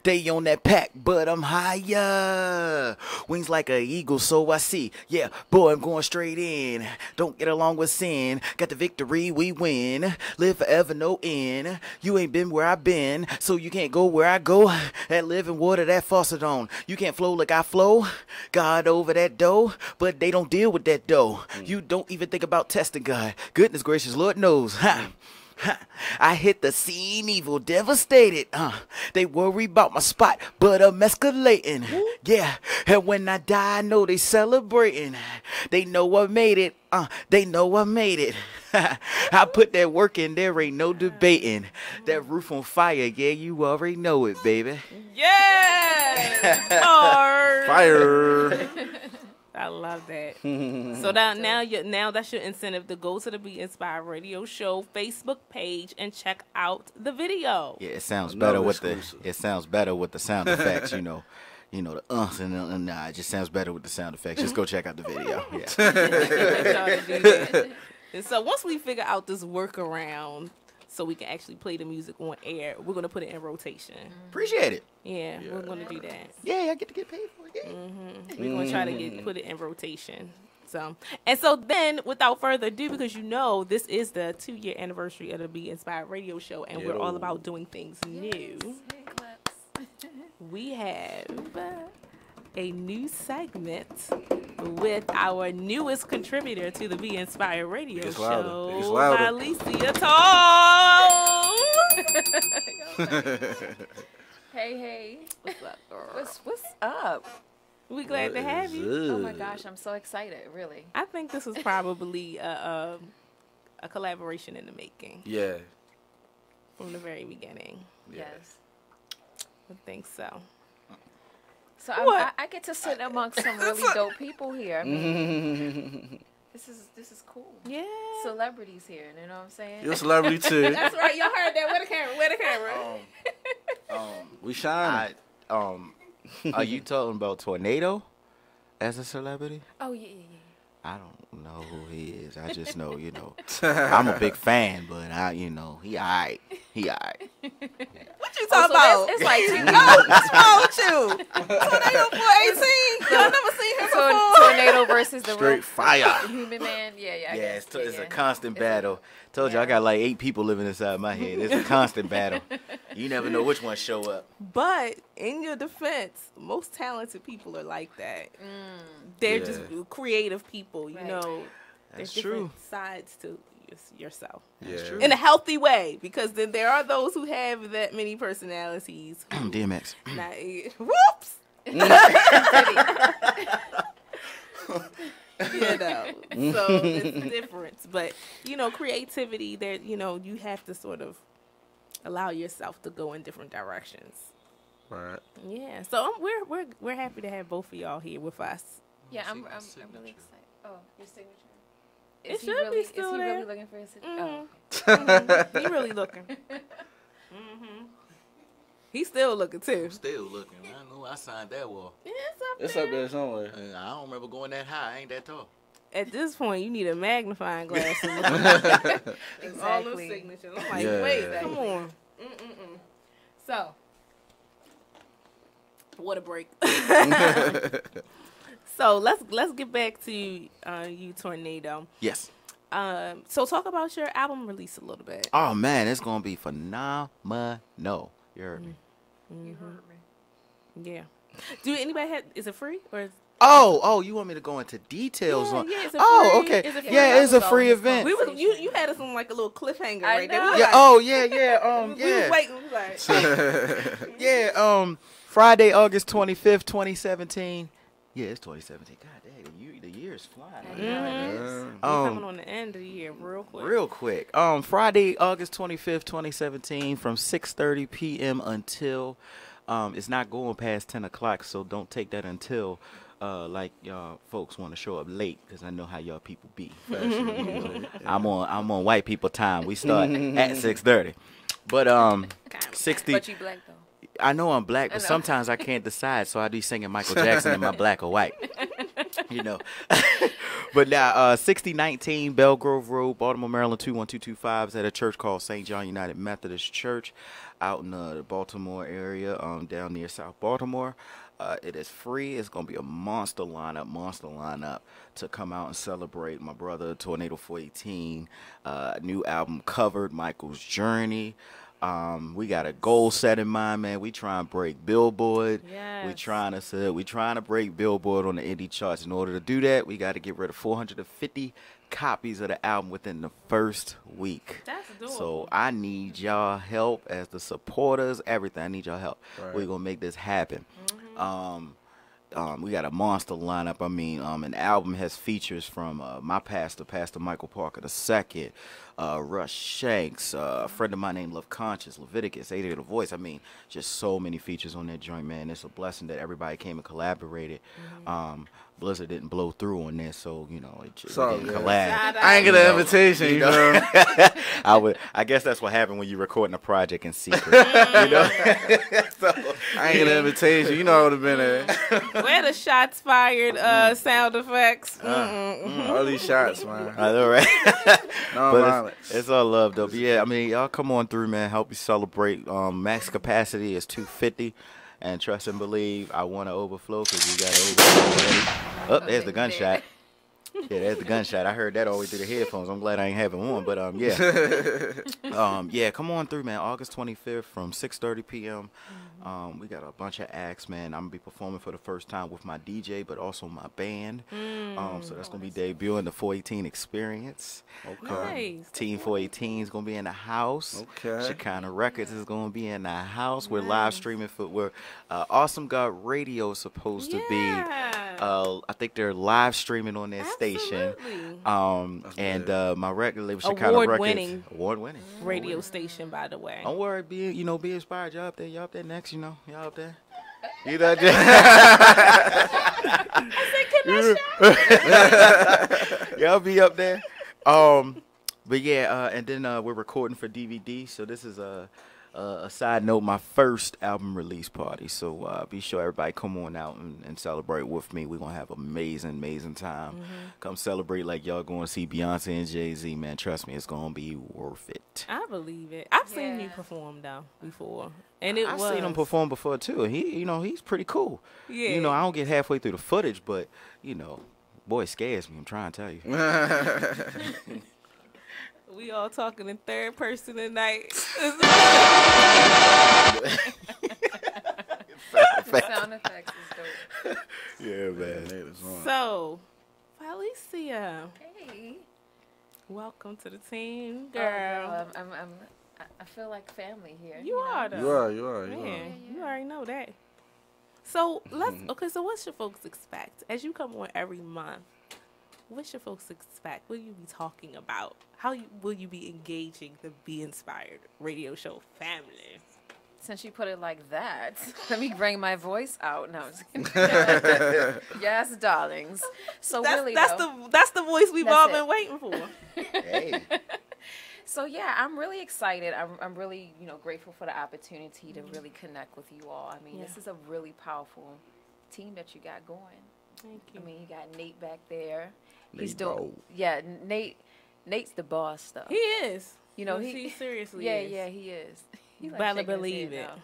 They on that pack, but I'm higher. Wings like an eagle, so I see. Yeah, boy, I'm going straight in. Don't get along with sin. Got the victory, we win. Live forever, no end. You ain't been where I've been, so you can't go where I go. That living water, that faucet on. You can't flow like I flow. God over that dough, but they don't deal with that dough. You don't even think about testing God. Goodness gracious, Lord knows. I hit the scene, evil, devastated. They worry about my spot, but I'm escalating. Yeah, and when I die, I know they celebrating. They know I made it. They know I made it. I put that work in, there ain't no debating. That roof on fire, yeah, you already know it, baby. Yeah! Fire! I love that. So now that's your incentive to go to the Be Inspired Radio Show Facebook page and check out the video. Yeah, it sounds better with the sound effects, you know. You know, the and it just sounds better with the sound effects. Just go check out the video. Yeah. And so once we figure out this workaround so we can actually play the music on air, we're going to put it in rotation. Appreciate it. Yeah, we're going to do that. Yeah, I get to get paid for it. Yeah. We're going to try to put it in rotation. So then, without further ado, because you know this is the 2-year anniversary of the Be Inspired Radio Show, and we're all about doing things new. We have a new segment with our newest contributor to the Be Inspired Radio Show, Violesia Tull. Hey. What's up, girl? What's up? We glad to have you. Oh my gosh, I'm so excited, really. I think this is probably a collaboration in the making. Yeah. From the very beginning. Yes. I think so. So I get to sit amongst some really dope people here. I mean, this is cool. Yeah. Celebrities here, you know what I'm saying? You're a celebrity too. That's right. Y'all heard that. Where the camera? We shine. Are you talking about Tornado as a celebrity? Oh yeah. I don't know who he is. I just know, I'm a big fan, but he alright. He alright. What you talking about? It's like what's wrong with you? Tornado 418. Y'all never seen him before? Tornado versus the Straight fire. The human man. Yeah. Yeah, it's a constant battle. Told you I got like 8 people living inside my head. It's a constant battle. You never know which one show up. But in your defense, most talented people are like that. They're just creative people, you know. That's There's true. different sides to yourself. That's true. In a healthy way, because then there are those who have that many personalities. DMX. Whoops. You know, so it's different. But you know, creativity. There, you know, you have to sort of allow yourself to go in different directions. Right. Yeah. So we're happy to have both of y'all here with us. Yeah, I'm really excited. Oh, your signature. It should be still Is he there. really looking for his signature? Mm-hmm. He really looking. He's still looking too. Still looking. I know I signed that wall. Yeah, it's up It's there. up there somewhere. I don't remember going that high. I ain't that tall. At this point, you need a magnifying glass to look at all those Exactly. signatures. I'm like, Yeah. wait, come on. So, what a break. So let's get back to you, Tornado. Yes. So talk about your album release a little bit. Oh man, it's gonna be phenomenal. You heard me. You heard me. Yeah. Do anybody have? Is it free or? Is, Oh, you want me to go into details on? Yeah, it's a oh, free, okay. It's a free Yeah, it's a free event. We was you had us on like a little cliffhanger right there. We was Yeah. like- Oh, yeah. We was waiting. We was like, Yeah. Friday, August 25th, 2017. Yeah, it's 2017. God dang, the year is flying. We're coming on the end of the year real quick. Friday, August 25th, 2017, from 6:30 p.m. until it's not going past 10 o'clock, so don't take that until like y'all folks want to show up late, because I know how y'all people be. I'm on white people time. We start at 6:30. But 60. But you black though. I know I'm black, but sometimes I can't decide, so I be singing Michael Jackson in my black or white. You know. But now, 6019 Belgrove Road, Baltimore, Maryland, 21225 is at a church called St. John United Methodist Church out in the Baltimore area, down near South Baltimore. It is free. It's going to be a monster lineup to come out and celebrate my brother, Tornado 418, new album Covered, Michael's Journey. We got a goal set in mind, man. We trying to break Billboard. Yes. We trying to break Billboard on the indie charts. In order to do that, we got to get rid of 450 copies of the album within the first week. That's doable. So I need y'all help as the supporters, everything. I need y'all help. Right. We're going to make this happen. We got a monster lineup. I mean, an album has features from my pastor, Pastor Michael Parker II, Rush Shanks, a friend of mine named Love Conscious, Leviticus, 8 the Voice. I mean, just so many features on that joint, man. It's a blessing that everybody came and collaborated. Blizzard didn't blow through on this, so you know it didn't collab. I ain't get an invitation, you know. I guess that's what happened when you're recording a project in secret. You know, So, I ain't get an invitation. You know I would have been there. Where the shots fired sound effects? All these shots, man. I know, right? No But violence. it's all love, though. But yeah, I mean, y'all come on through, man. Help you celebrate. Max capacity is 250. And trust and believe, I want to overflow because we got to overflow already. Oh, there's the gunshot. Yeah, there's the gunshot. I heard that all the way through the headphones. I'm glad I ain't having one, but yeah. Yeah, come on through, man. August 25th from 6:30 p.m. We got a bunch of acts, man. I'm going to be performing for the first time with my DJ, but also my band. So that's going to be debuting the 418 Experience. Okay. Nice. Team 418 is going to be in the house. Okay. Shekinah Records is going to be in the house. We're live streaming for where Awesome God Radio is supposed to be. I think they're live streaming on their station. And my record label, Shekinah Records. Award-winning. Radio station, by the way. Don't worry, be inspired. Y'all up there. Y'all up there next, you know. Y'all up there. You know, y'all be up there. But yeah, and then we're recording for DVD. So this is a side note, my first album release party. So be sure everybody come on out and celebrate with me. We're going to have an amazing time. Come celebrate like y'all going to see Beyonce and Jay-Z, man. Trust me, it's going to be worth it. I believe it. I've seen you perform, though, before. And I've seen him perform before, too. He's pretty cool. Yeah. You know, I don't get halfway through the footage, but, you know, boy, it scares me. I'm trying to tell you. We all talking in third person tonight. Sound effects is dope. Yeah, man. So, Violesia. Hey. Welcome to the team, girl. I feel like family here. You are, though. You are. Man, you already know that. So, so what should folks expect? As you come on every month, what should folks expect? What will you be talking about? Will you be engaging the Be Inspired radio show family? Since you put it like that, let me bring my voice out. No, I'm just kidding. Yes, darlings. So that's the voice we've all been waiting for. Hey. So yeah, I'm really excited. I'm really grateful for the opportunity to really connect with you all. I mean, this is a really powerful team that you got going. Thank you. I mean, you got Nate back there. He's Nate, doing. bro. Yeah, Nate's the boss, though. He is. He seriously. Yeah, is. yeah, he is. He like better shaking his believe head it. now.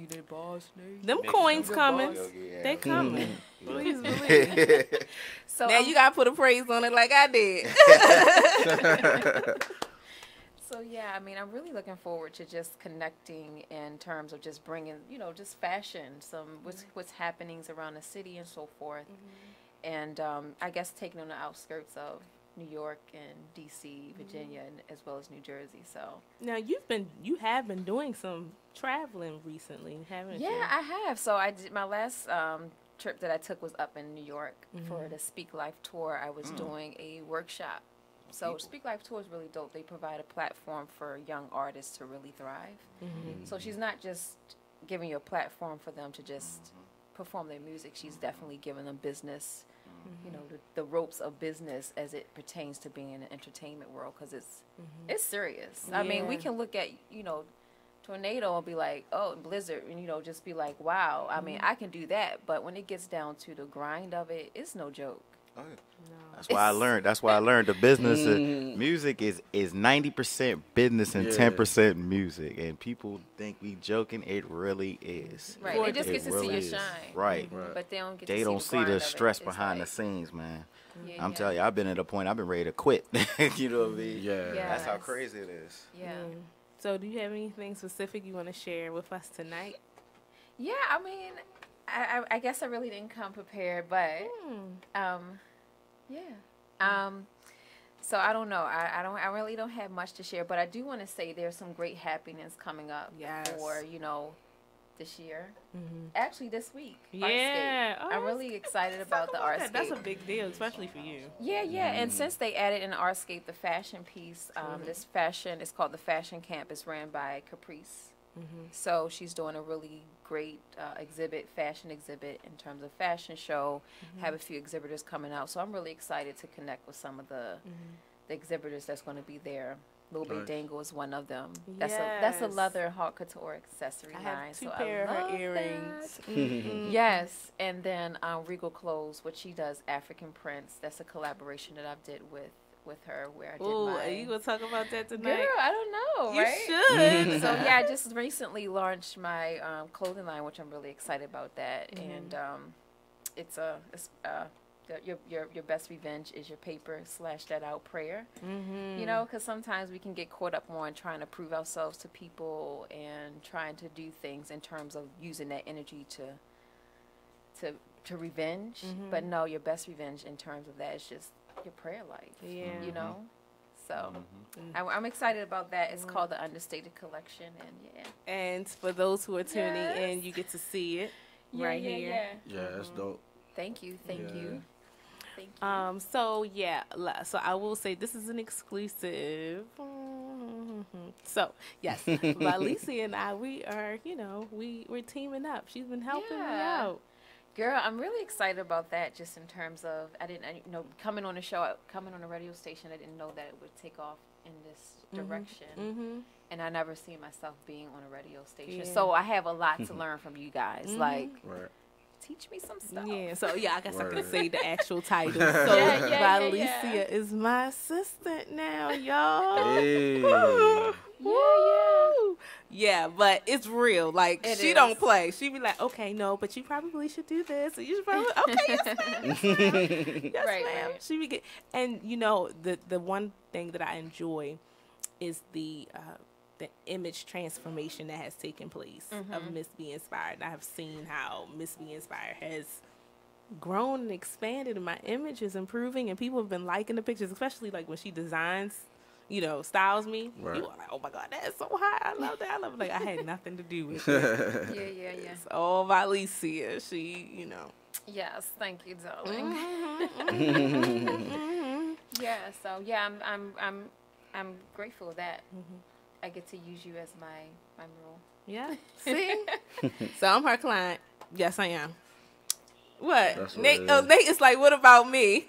You the boss, Nate. Them coins coming. They coming. Please believe. So now you gotta put a praise on it like I did. So yeah, I mean, I'm really looking forward to just connecting in terms of just bringing, just fashion, what's happenings around the city and so forth, and I guess taking on the outskirts of New York and D.C., Virginia, and as well as New Jersey. So now you have been doing some traveling recently, haven't you? Yeah, I have. So I did my last trip that I took was up in New York for the Speak Life tour. I was doing a workshop. So Speak Life Tour is really dope. They provide a platform for young artists to really thrive. So she's not just giving you a platform for them to just perform their music. She's definitely giving them business, the ropes of business as it pertains to being in the entertainment world, because it's serious. I mean, we can look at, tornado and be like, oh, and blizzard, and, just be like, wow. I mean, I can do that. But when it gets down to the grind of it, it's no joke. Oh, yeah. No. That's why I learned the business of music is 90% business and 10% music. And people think we joking. It really is. Right. They just get to see your shine. Right. But they don't get they to don't see the stress behind the scenes, man. I'm telling you, I've been at a point I've been ready to quit. You know what I mean? Yeah. That's how crazy it is. Yeah. So do you have anything specific you want to share with us tonight? Yeah, I mean, I guess I really didn't come prepared, but so I don't know. I really don't have much to share, but I do want to say there's some great happiness coming up for this year. Actually, this week. Yeah, I'm really excited about the Artscape. That's a big deal, especially for you. Yeah. And since they added in Artscape the fashion piece, this fashion is called the Fashion Camp. It's ran by Caprice. So she's doing a really great fashion exhibit in terms of fashion show. Have a few exhibitors coming out. So I'm really excited to connect with some of the exhibitors that's going to be there. Little Big Dangle is one of them. That's a leather haute couture accessory line. I have two pair of her earrings. Yes, and then Regal Clothes, what she does, African prints. That's a collaboration that I did with her, where I did my. Are you gonna talk about that tonight? Girl, I don't know. You right? should. So yeah, I just recently launched my clothing line, which I'm really excited about that, and it's your best revenge is your paper / that out prayer. Because sometimes we can get caught up on trying to prove ourselves to people and trying to do things in terms of using that energy to revenge. But no, your best revenge in terms of that is just your prayer life. So I'm excited about that. It's called the Understated Collection, and and for those who are tuning in, you get to see it right here. Yeah, that's dope. Thank you. So I will say this is an exclusive. So yes, Violesia and I, we are, we're teaming up. She's been helping me out. Girl, I'm really excited about that. Just in terms of, coming on a radio station, I didn't know that it would take off in this direction. And I never seen myself being on a radio station. Yeah. So I have a lot to learn from you guys. Like, Right. teach me some stuff. Yeah, so yeah, I guess I Word. can say the actual title. So Violesia is my assistant now, y'all. Hey. Woo. Yeah, but it's real. Like It she is. don't play. She be like, okay, no, but you probably should do this. And you should probably okay, yes, ma'am. Yes, ma'am. Yes, Right, ma'am. right. She be get, and you know the one thing that I enjoy is the image transformation that has taken place of Miss Be Inspired. And I have seen how Miss Be Inspired has grown and expanded, and my image is improving, and people have been liking the pictures, especially like when she designs, styles me. Right. People are like, oh my God, that's so high. I love that. I love it. Like, I had nothing to do with it. Yeah. It's all Violesia. She, Yes, thank you, darling. Yeah, so yeah, I'm grateful that I get to use you as my role. Yeah. See? So I'm her client. Yes, I am. What? That's what Nate? it Oh, is. Nate is like, what about me?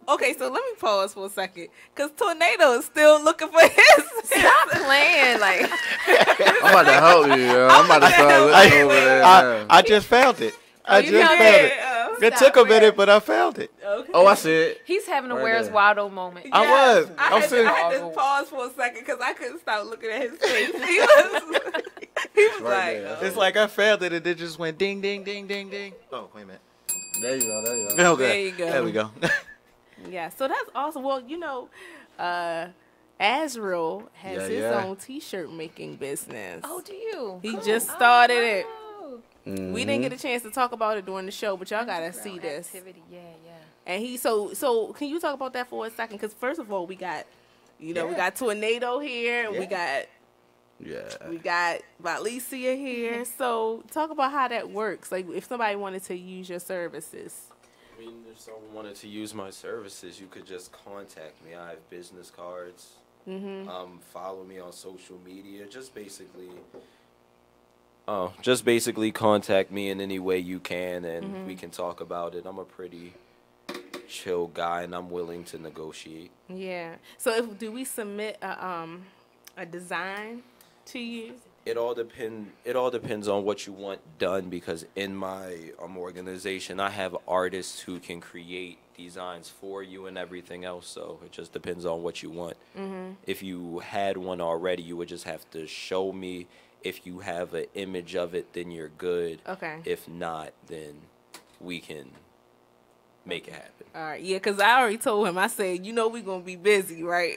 Okay, so let me pause for a second, cause Tornado is still looking for his. Stop playing, like. I'm about to help you, yo. I'm about to start looking over there. now. I just found it. I you just found found it? it. It took a minute, but I found it. Okay. Oh, I see it. He's having a Right Where's there. Waldo moment. I was. I I'm sitting. had to pause for a second because I couldn't stop looking at his face. He was Right like, there. It's like I found it and it just went ding, ding, ding, ding, ding. Oh, wait a minute. There you go. Okay. There you go. There we go. Yeah, so that's awesome. Well, Azrael has his own T-shirt making business. Oh, do you? He Cool. just started it. Oh. We didn't get a chance to talk about it during the show, but y'all gotta see this. Activity, yeah. And he so can you talk about that for a second? Because first of all, we got we got Tornado here, and we got Violesia here. So talk about how that works. Like if somebody wanted to use your services. I mean, if someone wanted to use my services, you could just contact me. I have business cards. Follow me on social media. Just basically contact me in any way you can, and we can talk about it. I'm a pretty chill guy, and I'm willing to negotiate. Yeah. So do we submit a design to you? It all depends on what you want done, because in my organization, I have artists who can create designs for you and everything else. So it just depends on what you want. If you had one already, you would just have to show me. If you have an image of it, then you're good. Okay. If not, then we can make it happen. All right, yeah, because I already told him. I said, we're going to be busy, right?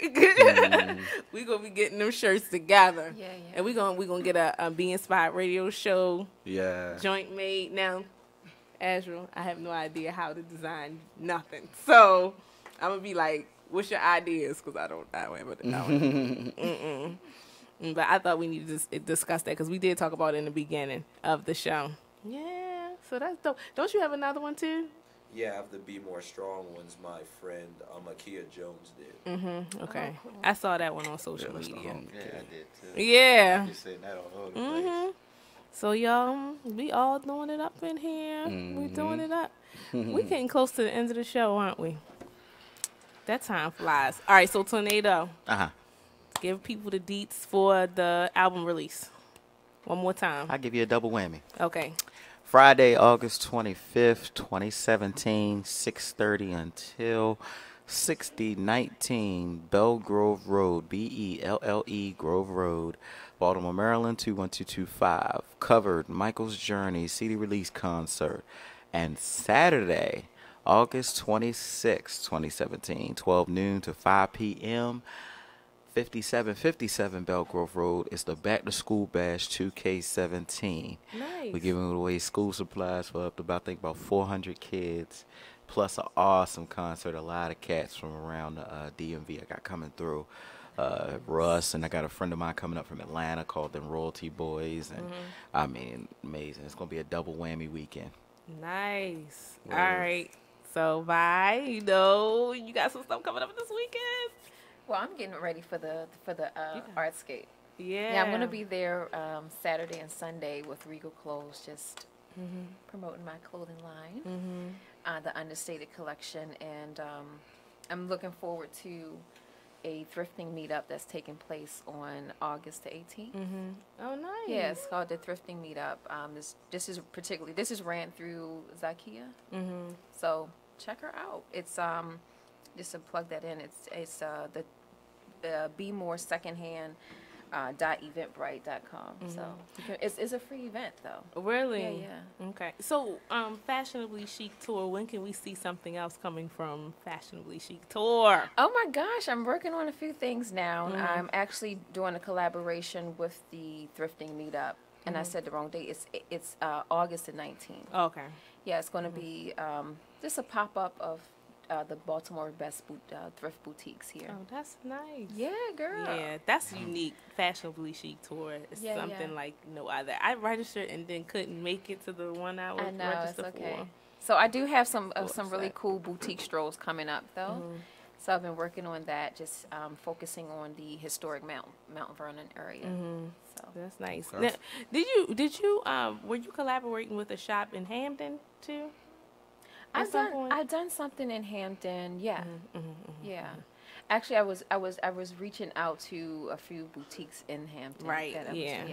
We're going to be getting them shirts together. Yeah. And we're gonna get a Be Inspired radio show joint made. Now, Azrael, I have no idea how to design nothing. So, I'm going to be like, what's your ideas? Because I don't have it. No. But I thought we needed to discuss that because we did talk about it in the beginning of the show. Yeah, so that's dope. Don't you have another one, too? Yeah, I have the Be More Strong ones. My friend Akia Jones did. Okay. I saw that one on social media. Yeah, I did too. Yeah. I just said that all over the place. So, y'all, we all doing it up in here. We doing it up. We getting close to the end of the show, aren't we? That time flies. All right, so Tornado. Give people the deets for the album release. One more time. I'll give you a double whammy. Okay. Friday, August 25th, 2017, 6:30 until 6019 Belgrove Road, Belle Grove Road, Baltimore, Maryland, 21225. Covered Michael's Journey CD release concert. And Saturday, August 26th, 2017, 12 noon to 5 p.m., 5757 Belgrove Road. It's the Back to School Bash 2K17. Nice. We're giving away school supplies for up to about 400 kids, plus an awesome concert. A lot of cats from around the DMV I got coming through. Russ, and I got a friend of mine coming up from Atlanta called them Royalty Boys, and I mean, amazing. It's gonna be a double whammy weekend. Nice. Word. All right. So, bye. You got some stuff coming up this weekend. Well, I'm getting ready for the Artscape. Yeah. Yeah, I'm gonna be there Saturday and Sunday with Regal Clothes, just promoting my clothing line, the Understated collection, and I'm looking forward to a thrifting meetup that's taking place on August the 18th. Oh, nice. Yeah, it's called the Thrifting Meetup. This is ran through Zakia. So check her out. It's just to plug that in. It's the Be More Secondhand .eventbrite.com. So it's a free event though. Really? Yeah. Okay. So Fashionably Chic Tour, when can we see something else coming from Fashionably Chic Tour? Oh my gosh, I'm working on a few things now. I'm actually doing a collaboration with the Thrifting Meetup, and I said the wrong date. It's August the 19th. Okay. Yeah, it's going to be just a pop up of the Baltimore best thrift boutiques here. Oh, that's nice. Yeah, girl. Yeah, that's unique. Fashionably Chic Tour. It's something like no other. I registered and then couldn't make it to the one I was registered for. So I do have some really cool boutique strolls coming up though. So I've been working on that, just focusing on the historic Mount Vernon area. So that's nice. Now, were you collaborating with a shop in Hampton too? I've done something in Hampton. Yeah, yeah. Actually, I was reaching out to a few boutiques in Hampton. Right.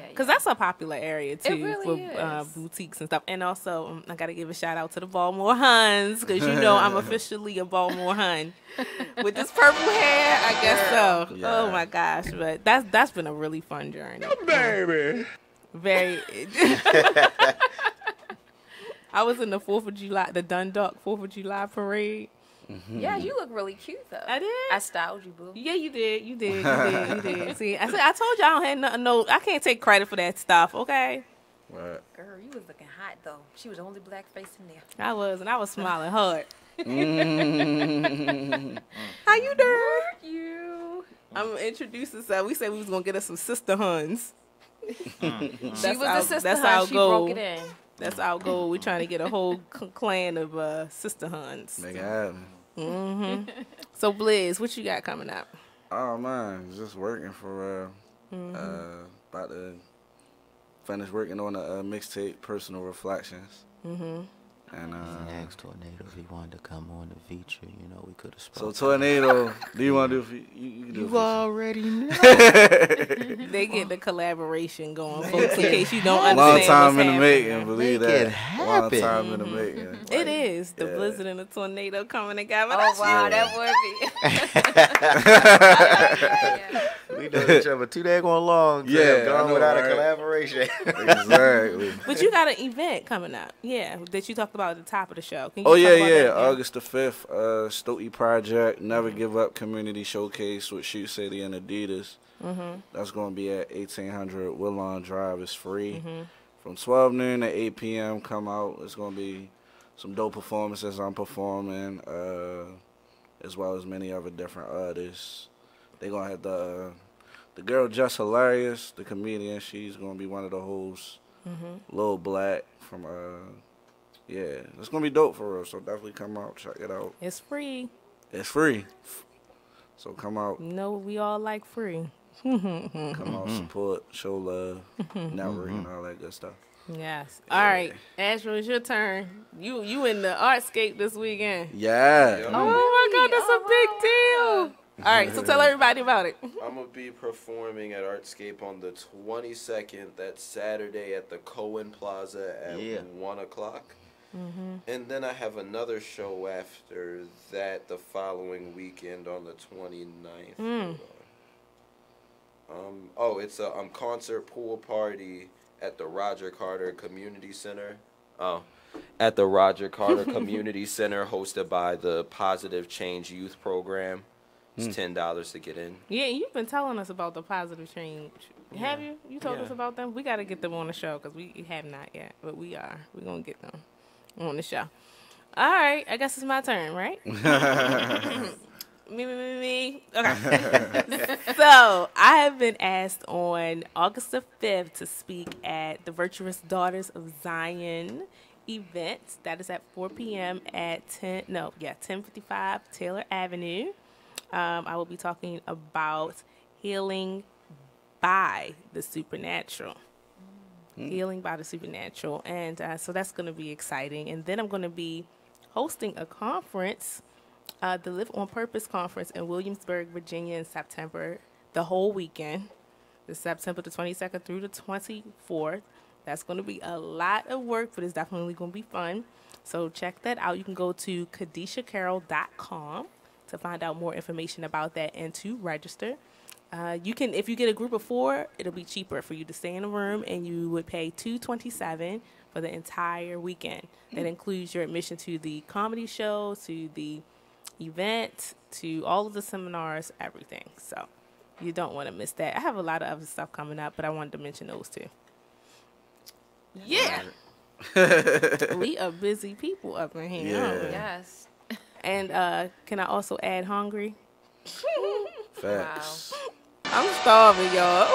Because that's a popular area too. It really is. Boutiques and stuff. And also, I got to give a shout out to the Baltimore Huns, because I'm officially a Baltimore Hun with this purple hair. I guess so. Yeah. Oh my gosh! But that's been a really fun journey. Oh, baby. Very. I was in the 4th of July, the Dundalk 4th of July parade. Yeah, you look really cute though. I did. I styled you, boo. Yeah, you did. You did. See, I told you I don't have nothing. No, I can't take credit for that stuff. Okay. What? Girl, you was looking hot though. She was the only black face in there. I was, and I was smiling hard. How you doing? You. I'm introducing. So we said we was gonna get us some sister Huns. She was the sister That's Hun. our She goal. broke it in. That's our goal. We're trying to get a whole clan of sister Huns. Make it happen. So Blizz, what you got coming up? Oh man, just working for about to finish working on a mixtape, Personal Reflections. And asked Tornado if he wanted to come on the feature. You know, we could have spoken. So Tornado, do you want to do? You do. You already know. They get the collaboration going, folks. In case you don't understand. Long time what's in the making, believe Make that. it happen. Long time in the making. It is the blizzard and the tornado coming together. Oh wow, that would be. We know each other too daggone long. Gone without a collaboration. Exactly. But you got an event coming up, that you talked about at the top of the show. Can you talk about that August the 5th, Stotey Project, Never Give Up Community Showcase with Shoe City and Adidas. That's going to be at 1800 Woodlawn Drive. It's free. From 12 noon to 8 p.m. Come out. It's going to be some dope performances I'm performing, as well as many other different artists. They're going to have the girl Just Hilarious, the comedian. She's going to be one of the hosts. Lil Black from, it's going to be dope for us. So definitely come out, check it out. It's free. It's free. So come out. No, we all like free. Come out, support, show love, network, and all that good stuff. Yes. All right, Astro, it's your turn. You in the Artscape this weekend? Yeah. Oh my God, that's a big deal. All right, so tell everybody about it. I'm going to be performing at Artscape on the 22nd. That's Saturday at the Cohen Plaza at 1 o'clock. And then I have another show after that the following weekend on the 29th. It's a concert pool party at the Roger Carter Community Center. At the Roger Carter Community Center, hosted by the Positive Change Youth Program. It's $10 to get in. Yeah, you've been telling us about the Positive Change. Have you? You told us about them? We got to get them on the show because we have not yet, but we are. We're going to get them on the show. All right. I guess it's my turn, right? Me. Okay. So, I have been asked on August the 5th to speak at the Virtuous Daughters of Zion event. That is at 4 p.m. at 1055 Taylor Avenue. I will be talking about healing by the supernatural. Healing by the Supernatural. And so that's going to be exciting. And then I'm going to be hosting a conference, the Live on Purpose conference in Williamsburg, Virginia in September, the whole weekend. It's September the 22nd through the 24th. That's going to be a lot of work, but it's definitely going to be fun. So check that out. You can go to KadishaCarroll.com to find out more information about that and to register. You can, if you get a group of 4, it'll be cheaper for you to stay in a room, and you would pay $227 for the entire weekend. That includes your admission to the comedy show, to the event, to all of the seminars, everything. So you don't want to miss that. I have a lot of other stuff coming up, but I wanted to mention those two. Yeah. We are busy people up in here. Yeah. Yes. And can I also add hungry? Facts. Wow. I'm starving, y'all.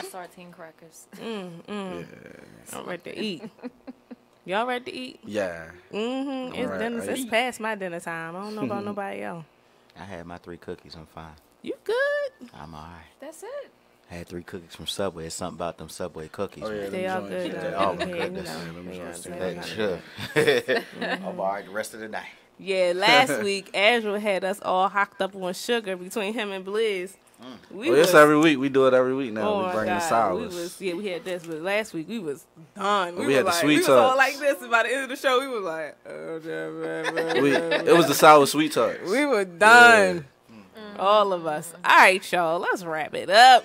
Saltine crackers. Yeah. I'm ready to eat. Y'all ready to eat? Yeah. Mm-hmm. It's Right. dinner. It's past my dinner time. I don't know about nobody else. I had my 3 cookies. I'm fine. You good? I'm all right. That's it. I had 3 cookies from Subway. It's something about them Subway cookies. Oh, yeah, They all good. They all Yeah, goodness. Sure. I'm all right the rest of the night. Yeah, last week, Azra had us all hocked up on sugar between him and Blizz. It's every week. We do it every week now. Oh We bring the God. sours. We had this, but last week we was done. We had the sweet we was all tarts. like this. And by the end of the show, we was like, It was the sour sweet tarts. we were done. All of us. All right, y'all. Let's wrap it up.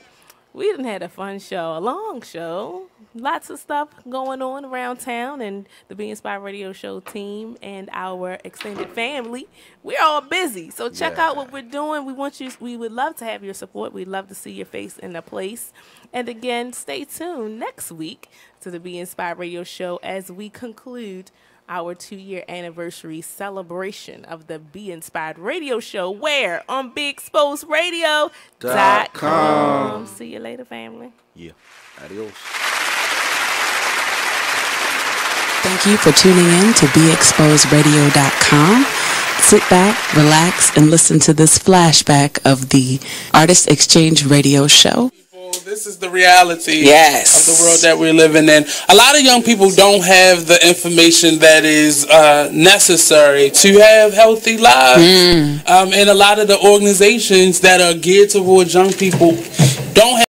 We done had a fun show, a long show. Lots of stuff going on around town, and the Be Inspired Radio Show team and our extended family. We're all busy, so check out what we're doing. We would love to have your support. We'd love to see your face in the place. And again, stay tuned next week to the Be Inspired Radio Show as we conclude our 2-year anniversary celebration of the Be Inspired Radio Show. Where? On BeExposedRadio.com. See you later, family. Yeah. Adios. Thank you for tuning in to BeExposedRadio.com. Sit back, relax, and listen to this flashback of the Artist Exchange Radio Show. This is the reality Yes. of the world that we're living in. A lot of young people don't have the information that is necessary to have healthy lives. And a lot of the organizations that are geared towards young people don't have